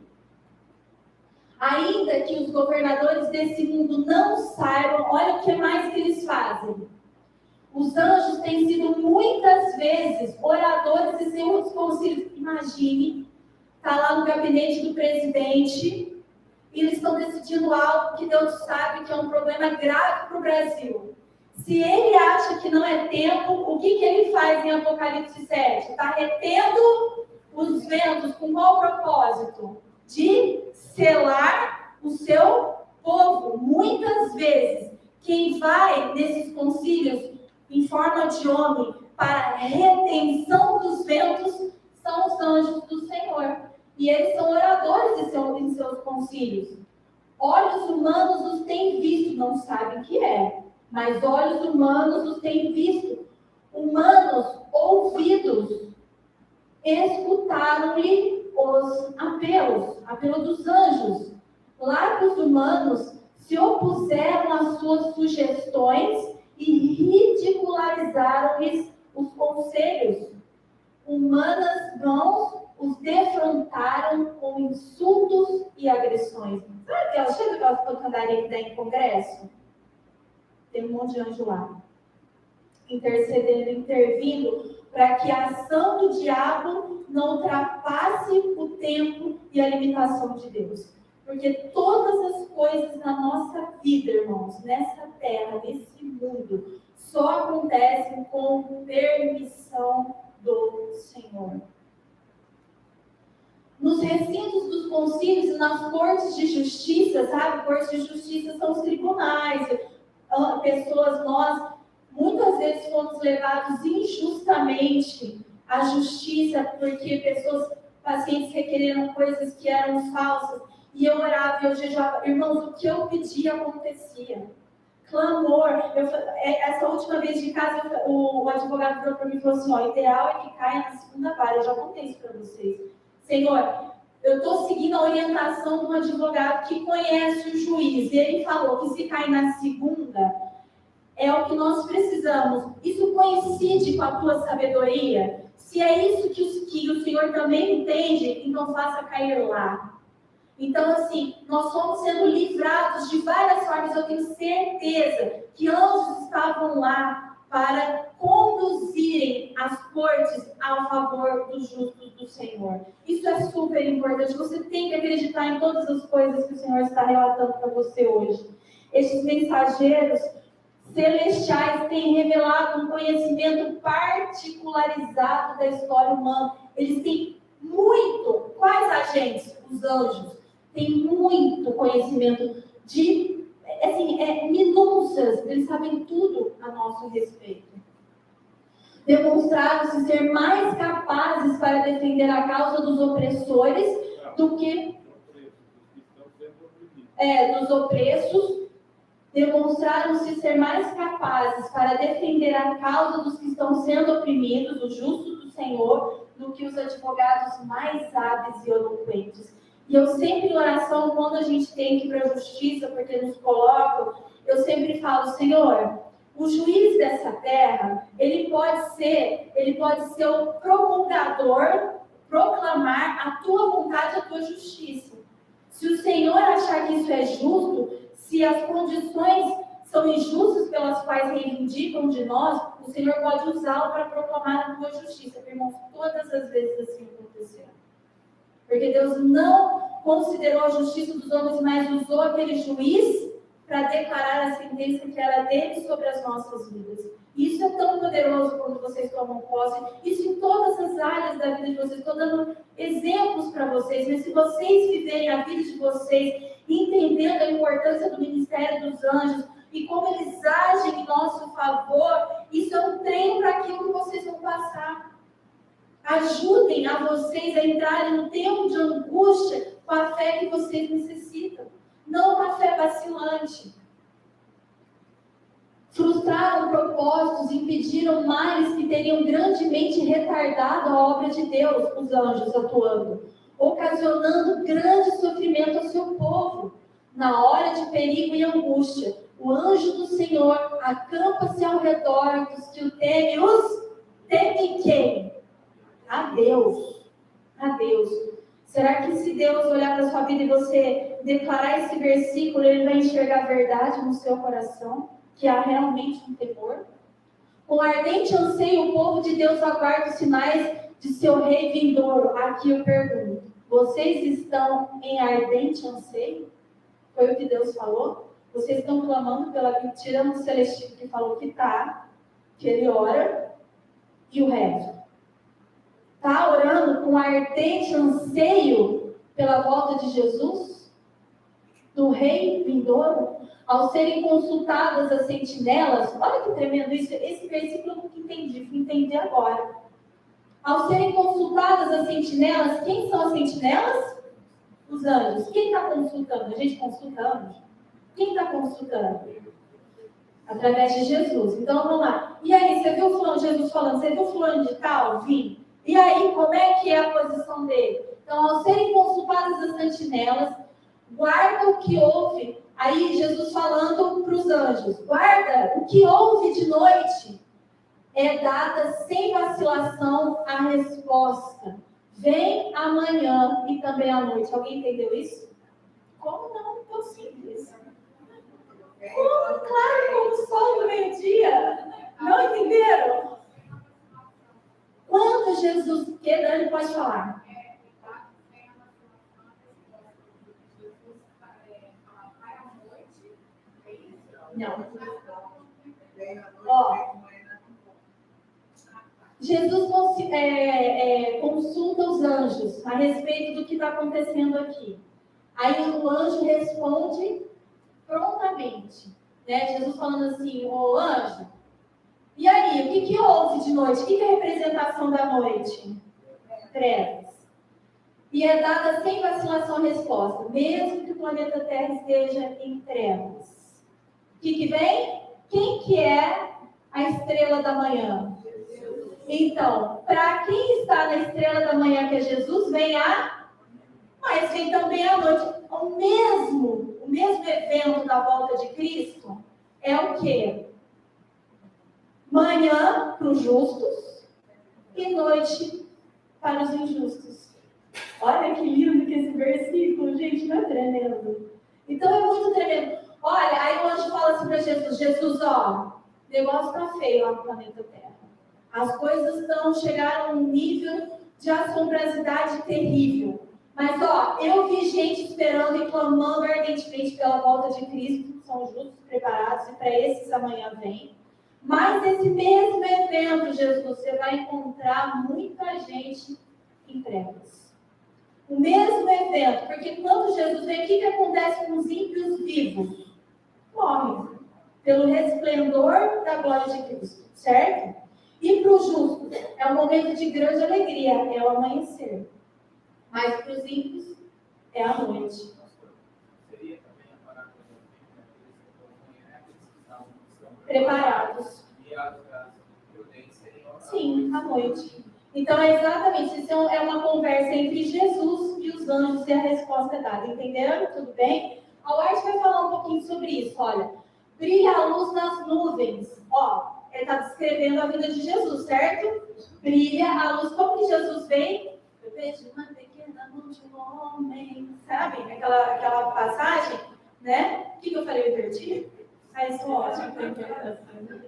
Ainda que os governadores desse mundo não saibam, olha o que mais que eles fazem. Os anjos têm sido muitas vezes oradores e seus conselhos. Imagine, está lá no gabinete do presidente e eles estão decidindo algo que Deus sabe que é um problema grave para o Brasil. Se ele acha que não é tempo, o que ele faz em Apocalipse 7? Está retendo os ventos com qual propósito? De selar o seu povo. Muitas vezes, quem vai nesses concílios em forma de homem para a retenção dos ventos são os anjos do Senhor. E eles são oradores em seus concílios. Olhos humanos os têm visto, não sabem o que é, mas olhos humanos os têm visto. Humanos ouvidos escutaram-lhe os apelo dos anjos. Lábios humanos se opuseram às suas sugestões e ridicularizaram-lhes os conselhos. Humanas mãos os defrontaram com insultos e agressões. Sabe aquela pancadaria que dá em congresso? Tem um monte de anjo lá, intercedendo, intervindo, para que a ação do diabo não ultrapasse o tempo e a limitação de Deus. Porque todas as coisas na nossa vida, irmãos, nessa terra, nesse mundo, só acontecem com permissão do Senhor. Nos recintos dos concílios e nas cortes de justiça, sabe? Cortes de justiça são os tribunais. Nós, muitas vezes fomos levados injustamente à justiça, porque pacientes requereram coisas que eram falsas. E eu orava e eu jejuava. Irmãos, o que eu pedia acontecia. Clamor. Essa última vez de casa, o advogado falou para mim e falou assim, o ideal é que caia na segunda vara. Eu já contei isso para vocês. Senhor, eu estou seguindo a orientação de um advogado que conhece o juiz. E ele falou que se cair na segunda, é o que nós precisamos. Isso coincide com a tua sabedoria? Se é isso que o Senhor também entende, então faça cair lá. Então, assim, nós fomos sendo livrados de várias formas. Eu tenho certeza que anjos estavam lá para conduzirem as cortes ao favor dos justos do Senhor. Isso é super importante. Você tem que acreditar em todas as coisas que o Senhor está relatando para você hoje. Esses mensageiros celestiais têm revelado um conhecimento particularizado da história humana. Eles têm muito. Quais agentes? Os anjos. Tem muito conhecimento de, minúcias, eles sabem tudo a nosso respeito. Demonstraram-se ser mais capazes para defender a causa dos opressores do que dos opressos. Demonstraram-se ser mais capazes para defender a causa dos que estão sendo oprimidos, os justos do Senhor, do que os advogados mais hábeis e eloquentes. E eu sempre em oração, quando a gente tem que ir para a justiça, porque nos colocam, eu sempre falo, Senhor, o juiz dessa terra, ele pode ser o promulgador, proclamar a tua vontade, a tua justiça. Se o Senhor achar que isso é justo, se as condições são injustas pelas quais reivindicam de nós, o Senhor pode usá-lo para proclamar a tua justiça. Irmãos, todas as vezes assim aconteceu. Porque Deus não considerou a justiça dos homens, mas usou aquele juiz para declarar a sentença que era dele sobre as nossas vidas. Isso é tão poderoso quando vocês tomam posse. Isso em todas as áreas da vida de vocês. Estou dando exemplos para vocês, mas se vocês viverem a vida de vocês, entendendo a importância do ministério dos anjos e como eles agem em nosso favor, isso é um treino para aquilo que vocês vão passar. Ajudem a vocês a entrarem no tempo de angústia com a fé que vocês necessitam. Não uma fé vacilante. frustraram propósitos, impediram males que teriam grandemente retardado a obra de Deus, os anjos atuando, ocasionando grande sofrimento ao seu povo. Na hora de perigo e angústia, o anjo do Senhor acampa-se ao redor dos que o temem. Os temem quem? A Deus. A Deus. Será que se Deus olhar para a sua vida e você declarar esse versículo, Ele vai enxergar a verdade no seu coração? Que há realmente um temor? Com ardente anseio, o povo de Deus aguarda os sinais de seu rei vindouro. Aqui eu pergunto, vocês estão em ardente anseio? Foi o que Deus falou? Vocês estão clamando pela mentira no Celestino que falou que está, que ele ora, e o resto? Está orando com ardente anseio pela volta de Jesus? Do rei vindouro? Ao serem consultadas as sentinelas, olha que tremendo isso, esse versículo eu nunca entendi, fui entender agora. Ao serem consultadas as sentinelas, quem são as sentinelas? Os anjos. Quem está consultando? A gente consultamos. Quem está consultando? Através de Jesus. Então vamos lá. E aí, você viu fulano, Jesus falando, você viu fulano de tal? Vi. E aí, como é que é a posição dele? Então, ao serem consultadas as sentinelas, guarda o que houve. Aí, Jesus falando para os anjos, guarda o que houve de noite. É dada sem vacilação a resposta. Vem amanhã e também à noite. Alguém entendeu isso? Como não? Tão simples. Como? Claro, como o sol do meio-dia. Não entenderam? Quando Jesus... Que Dani pode falar? Não. Ó, Jesus consulta os anjos a respeito do que está acontecendo aqui. Aí o anjo responde prontamente. Né? Jesus falando assim, ô anjo, e aí, o que houve de noite? O que é a representação da noite? Trevas. E é dada sem vacilação a resposta, mesmo que o planeta Terra esteja em trevas. O que vem? Quem que é a estrela da manhã? Então, para quem está na estrela da manhã, que é Jesus, mas vem também à noite. O mesmo evento da volta de Cristo é o quê? Manhã para os justos e noite para os injustos. Olha que lindo que esse versículo, gente, não é tremendo? Então é muito tremendo. Olha, aí o anjo fala assim para Jesus, Jesus, ó, o negócio está feio lá no planeta Terra. As coisas chegaram a um nível de assombrosidade terrível. Mas, ó, eu vi gente esperando e clamando ardentemente pela volta de Cristo, são justos, preparados, e para esses amanhã vem. Mas esse mesmo evento, Jesus, você vai encontrar muita gente em trevas. O mesmo evento, porque quando Jesus vem, o que acontece com os ímpios vivos? Morrem pelo resplendor da glória de Cristo, certo? E para os justos, é um momento de grande alegria, é o amanhecer. Mas para os ímpios, é a noite. Seria também a parábola que Preparados. E as prudentes seriam Sim, à noite. Então, é exatamente, isso é uma conversa entre Jesus e os anjos e a resposta é dada. Entenderam? Tudo bem? A White vai falar um pouquinho sobre isso. Olha, brilha a luz nas nuvens. Ó, ele está descrevendo a vida de Jesus, certo? Brilha a luz. Como que Jesus vem? Eu vejo uma pequena mão de um homem. Sabe? Aquela passagem, né? O que eu falei? Eu inverti? Ah, isso é ótimo para interpretação.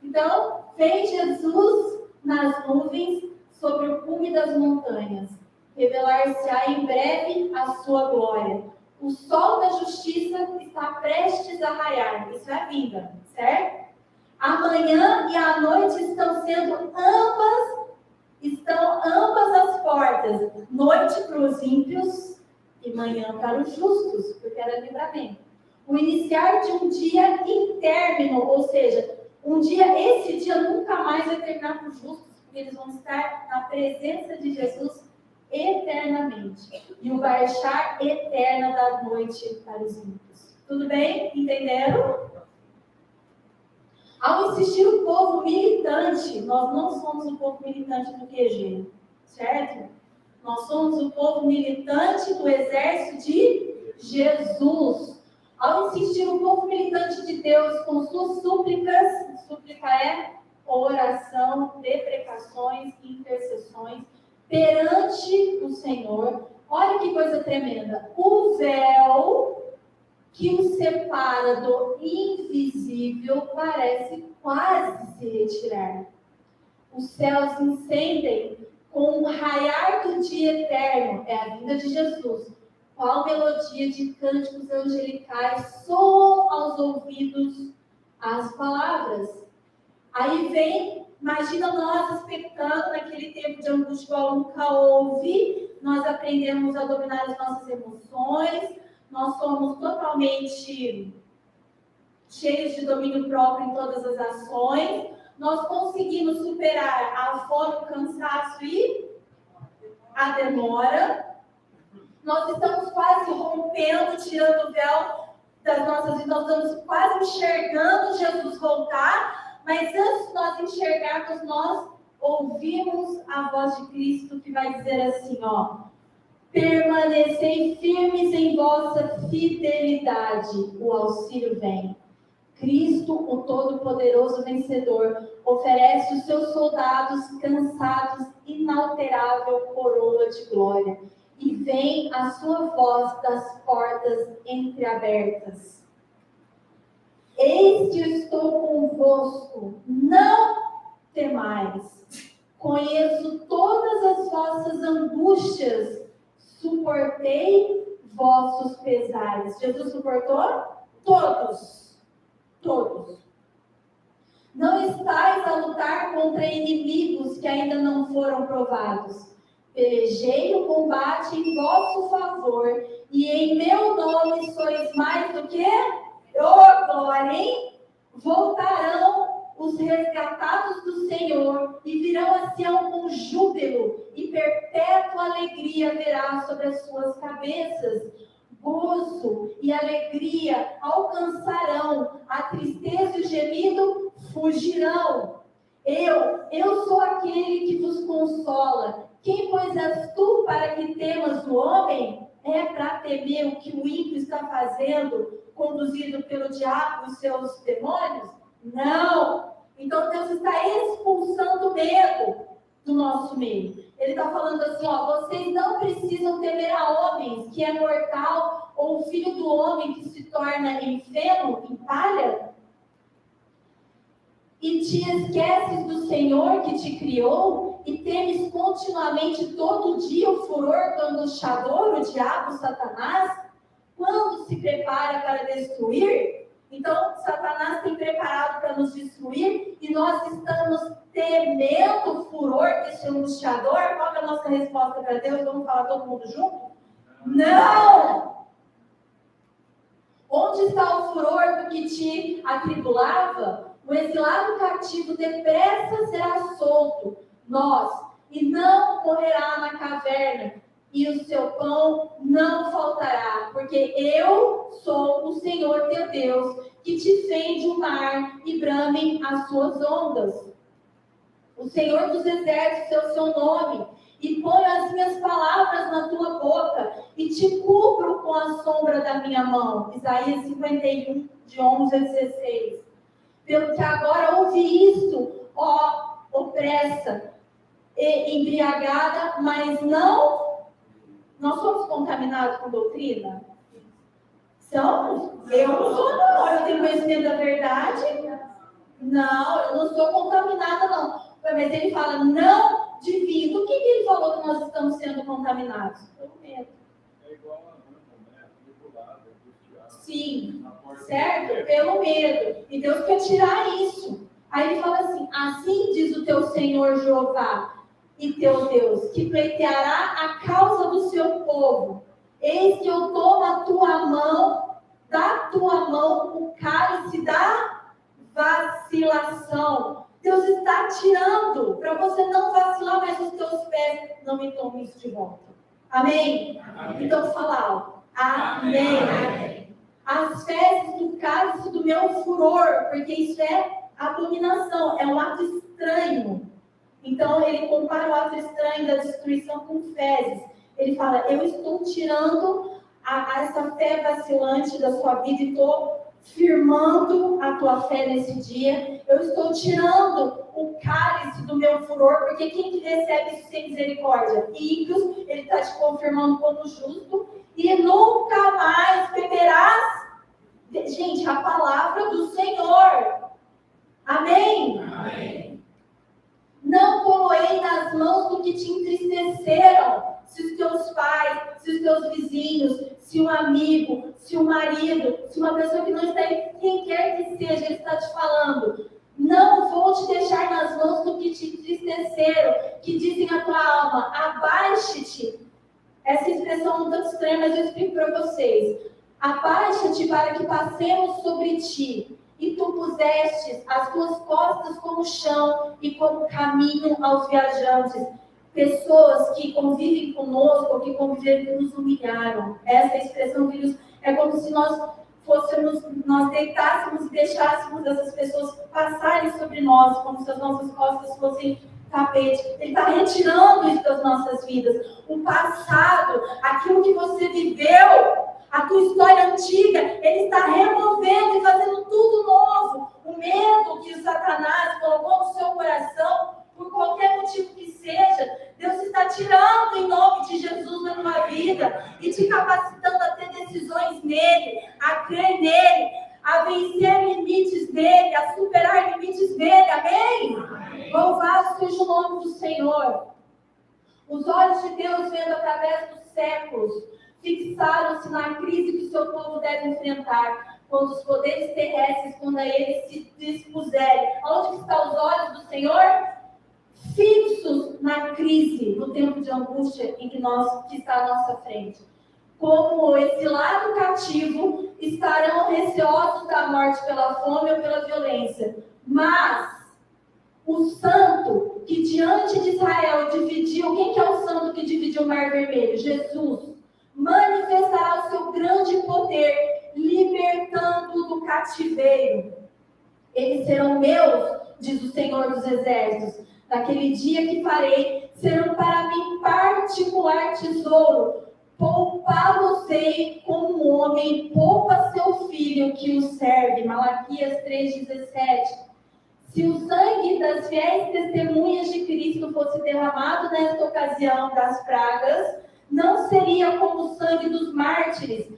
Então, vem Jesus nas nuvens sobre o cume das montanhas. Revelar-se-á em breve a sua glória. O sol da justiça está prestes a raiar. Isso é a vinda, certo? A manhã e a noite estão ambas as portas. Noite para os ímpios e manhã para os justos, porque era livramento. O iniciar de um dia intérmino, ou seja, esse dia nunca mais vai terminar para os justos, porque eles vão estar na presença de Jesus eternamente. E o baixar eterna da noite para os ímpios. Tudo bem? Entenderam? Ao insistir o povo militante, nós não somos o povo militante do QG, certo? Nós somos o povo militante do exército de Jesus. Ao insistir o povo militante de Deus com suas súplicas, súplica é oração, deprecações e intercessões perante o Senhor. Olha que coisa tremenda. O véu que o separa do invisível parece quase se retirar. Os céus se incendem com o raiar do dia eterno, é a vinda de Jesus. Qual melodia de cânticos angelicais soam aos ouvidos as palavras. Aí vem, imagina nós expectando naquele tempo de angústia igual nunca houve, nós aprendemos a dominar as nossas emoções, nós somos totalmente cheios de domínio próprio em todas as ações, nós conseguimos superar a fome, o cansaço e a demora. Nós estamos quase rompendo, tirando o véu das nossas vidas, nós estamos quase enxergando Jesus voltar, mas antes de nós enxergarmos, nós ouvimos a voz de Cristo que vai dizer assim, ó: permanecei firmes em vossa fidelidade, o auxílio vem. Cristo, o Todo-Poderoso Vencedor, oferece aos seus soldados cansados inalterável coroa de glória. E vem a sua voz das portas entreabertas. Eis que eu estou convosco, não temais. Conheço todas as vossas angústias, suportei vossos pesares. Jesus suportou? Todos. Todos. Não estais a lutar contra inimigos que ainda não foram provados. Pelejei o combate em vosso favor, e em meu nome sois mais do que? Glória, hein? Voltarão os resgatados do Senhor, e virão a Sião com júbilo, e perpétua alegria verá sobre as suas cabeças. Gozo e alegria alcançarão, a tristeza e o gemido fugirão. Eu sou aquele que vos consola. Quem, pois, és tu para que temas o homem? É para temer o que o ímpio está fazendo, conduzido pelo diabo e os seus demônios? Não! Então Deus está expulsando o medo do nosso meio. Ele está falando assim, ó, vocês não precisam temer a homens, que é mortal, ou o filho do homem que se torna em feno, em palha. E te esqueces do Senhor que te criou, e temes continuamente todo dia o furor do angustiador, o diabo, Satanás, quando se prepara para destruir. Então, Satanás tem preparado para nos destruir, e nós estamos temendo o furor desse angustiador. Qual é a nossa resposta para Deus? Vamos falar todo mundo junto? Não! Onde está o furor do que te atribulava? O exilado cativo depressa será solto, e não correrá na caverna, e o seu pão não faltará, porque eu sou o Senhor teu Deus, que te fende o mar e bramem as suas ondas. O Senhor dos exércitos é o seu nome, e ponho as minhas palavras na tua boca, e te cubro com a sombra da minha mão. Isaías 51, de 11 a 16. Pelo que agora ouvi isto, ó opressa e embriagada, mas não... Nós somos contaminados com doutrina? Somos? Eu não sou, não. Eu tenho conhecimento da verdade? Não, eu não sou contaminada, não. Mas ele fala, não divida. O que ele falou que nós estamos sendo contaminados? Pelo medo. É igual a Ana, né? Manipulada, angustiada. Sim, certo? Pelo medo. E Deus quer tirar isso. Aí ele fala assim, assim diz o teu Senhor Jeová, e teu Deus, que pleiteará a causa do seu povo. Eis que eu tomo a tua mão, da tua mão o cálice da vacilação. Deus está tirando, para você não vacilar, mas os teus pés não me tomem isso de volta. Amém? Amém. Então fala, amém. Amém. As fezes do cálice do meu furor, porque isso é abominação, é um ato estranho. Então, ele compara o ato estranho da destruição com fezes. Ele fala, eu estou tirando essa fé vacilante da sua vida e estou firmando a tua fé nesse dia. Eu estou tirando o cálice do meu furor, porque quem que recebe isso sem misericórdia? Ímpios, ele está te confirmando como justo, e nunca mais beberás. Gente, a palavra do Senhor. Amém? Amém. Não coloquei nas mãos do que te entristeceram. Se os teus pais, se os teus vizinhos, se um amigo, se um marido, se uma pessoa que não está aí, quem quer que seja, ele está te falando. Não vou te deixar nas mãos do que te entristeceram, que dizem a tua alma, abaixe-te. Essa expressão é um tanto estranha, mas eu explico para vocês. Abaixa-te para que passemos sobre ti. E tu pusestes as tuas costas como chão e como caminho aos viajantes. Pessoas que convivem conosco, que conviveram, que nos humilharam. Essa expressão que é como se nós deitássemos e deixássemos essas pessoas passarem sobre nós, como se as nossas costas fossem tapete. Ele está retirando isso das nossas vidas. O passado, aquilo que você viveu, a tua história antiga, ele está removendo e fazendo tudo novo. O medo que o Satanás colocou no seu coração, por qualquer motivo que seja, Deus está tirando em nome de Jesus da tua vida e te capacitando a ter decisões nele, a crer nele, a vencer limites dele, a superar limites dele. Amém? Amém. Louvado seja o nome do Senhor. Os olhos de Deus vendo através dos séculos fixaram-se na crise que o seu povo deve enfrentar, quando os poderes terrestres, quando a eles se dispuserem. Onde estão os olhos do Senhor? Fixos na crise, no tempo de angústia que está à nossa frente. Como o exilado cativo, estarão receosos da morte pela fome ou pela violência. Mas o santo que diante de Israel dividiu, quem que é o santo que dividiu o Mar Vermelho? Jesus. Manifestará o seu grande poder, libertando do cativeiro. Eles serão meus, diz o Senhor dos Exércitos. Naquele dia que farei, serão para mim particular tesouro. Poupá-los-ei como um homem poupa seu filho que o serve. Malaquias 3,17. Se o sangue das fiéis testemunhas de Cristo fosse derramado nesta ocasião das pragas, não seria como o sangue dos mártires,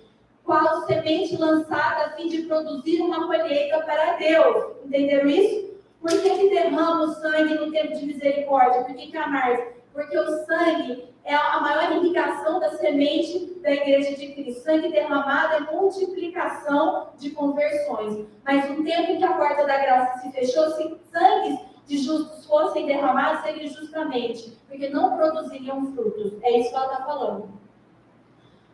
qual semente lançada a fim de produzir uma colheita para Deus. Entenderam isso? Por que derrama o sangue no tempo de misericórdia? Por que mais? Porque o sangue é a maior indicação da semente da igreja de Cristo. Sangue derramado é multiplicação de conversões. Mas no tempo em que a porta da graça se fechou, se sangues de justos fossem derramados, seria injustamente, porque não produziriam frutos. É isso que ela está falando.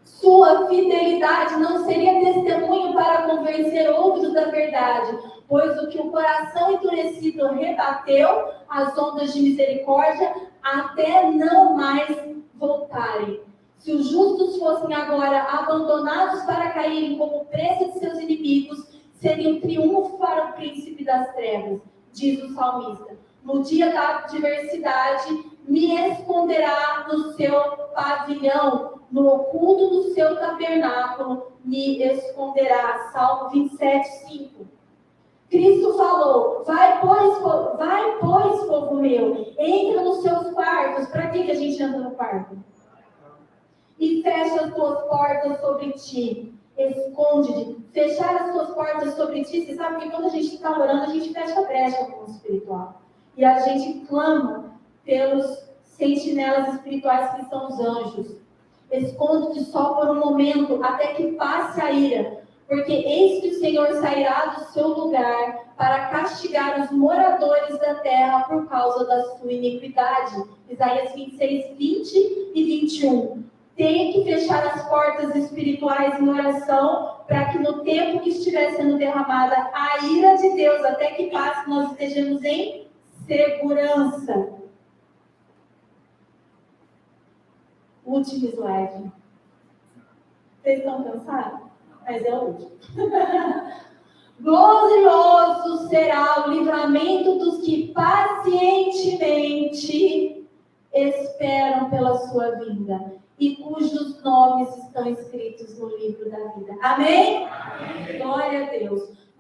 Sua fidelidade não seria testemunho para convencer outros da verdade, pois o que o coração endurecido rebateu, as ondas de misericórdia, até não mais voltarem. Se os justos fossem agora abandonados para caírem como presa de seus inimigos, seria um triunfo para o príncipe das trevas, diz o salmista. No dia da adversidade, me esconderá no seu pavilhão, no oculto do seu tabernáculo, me esconderá. Salmo 27, 5. Cristo falou, vai, pois, povo meu, entra nos seus quartos. Para que a gente entra no quarto? E fecha as tuas portas sobre ti. Esconde-te. Fechar as tuas portas sobre ti. Você sabe que quando a gente está orando, a gente fecha a brecha com o espiritual. E a gente clama pelos sentinelas espirituais que são os anjos. Esconde-te só por um momento, até que passe a ira. Porque eis que o Senhor sairá do seu lugar para castigar os moradores da terra por causa da sua iniquidade. Isaías 26, 20 e 21. Tem que fechar as portas espirituais em oração para que no tempo que estiver sendo derramada a ira de Deus, até que passe, nós estejamos em segurança. Último slide. Vocês estão cansados? Mas é o último. Glorioso será o livramento ajuntamento dos que pacientemente esperam pela sua vinda e cujos nomes estão escritos no livro da vida. Amém? Glória a Deus.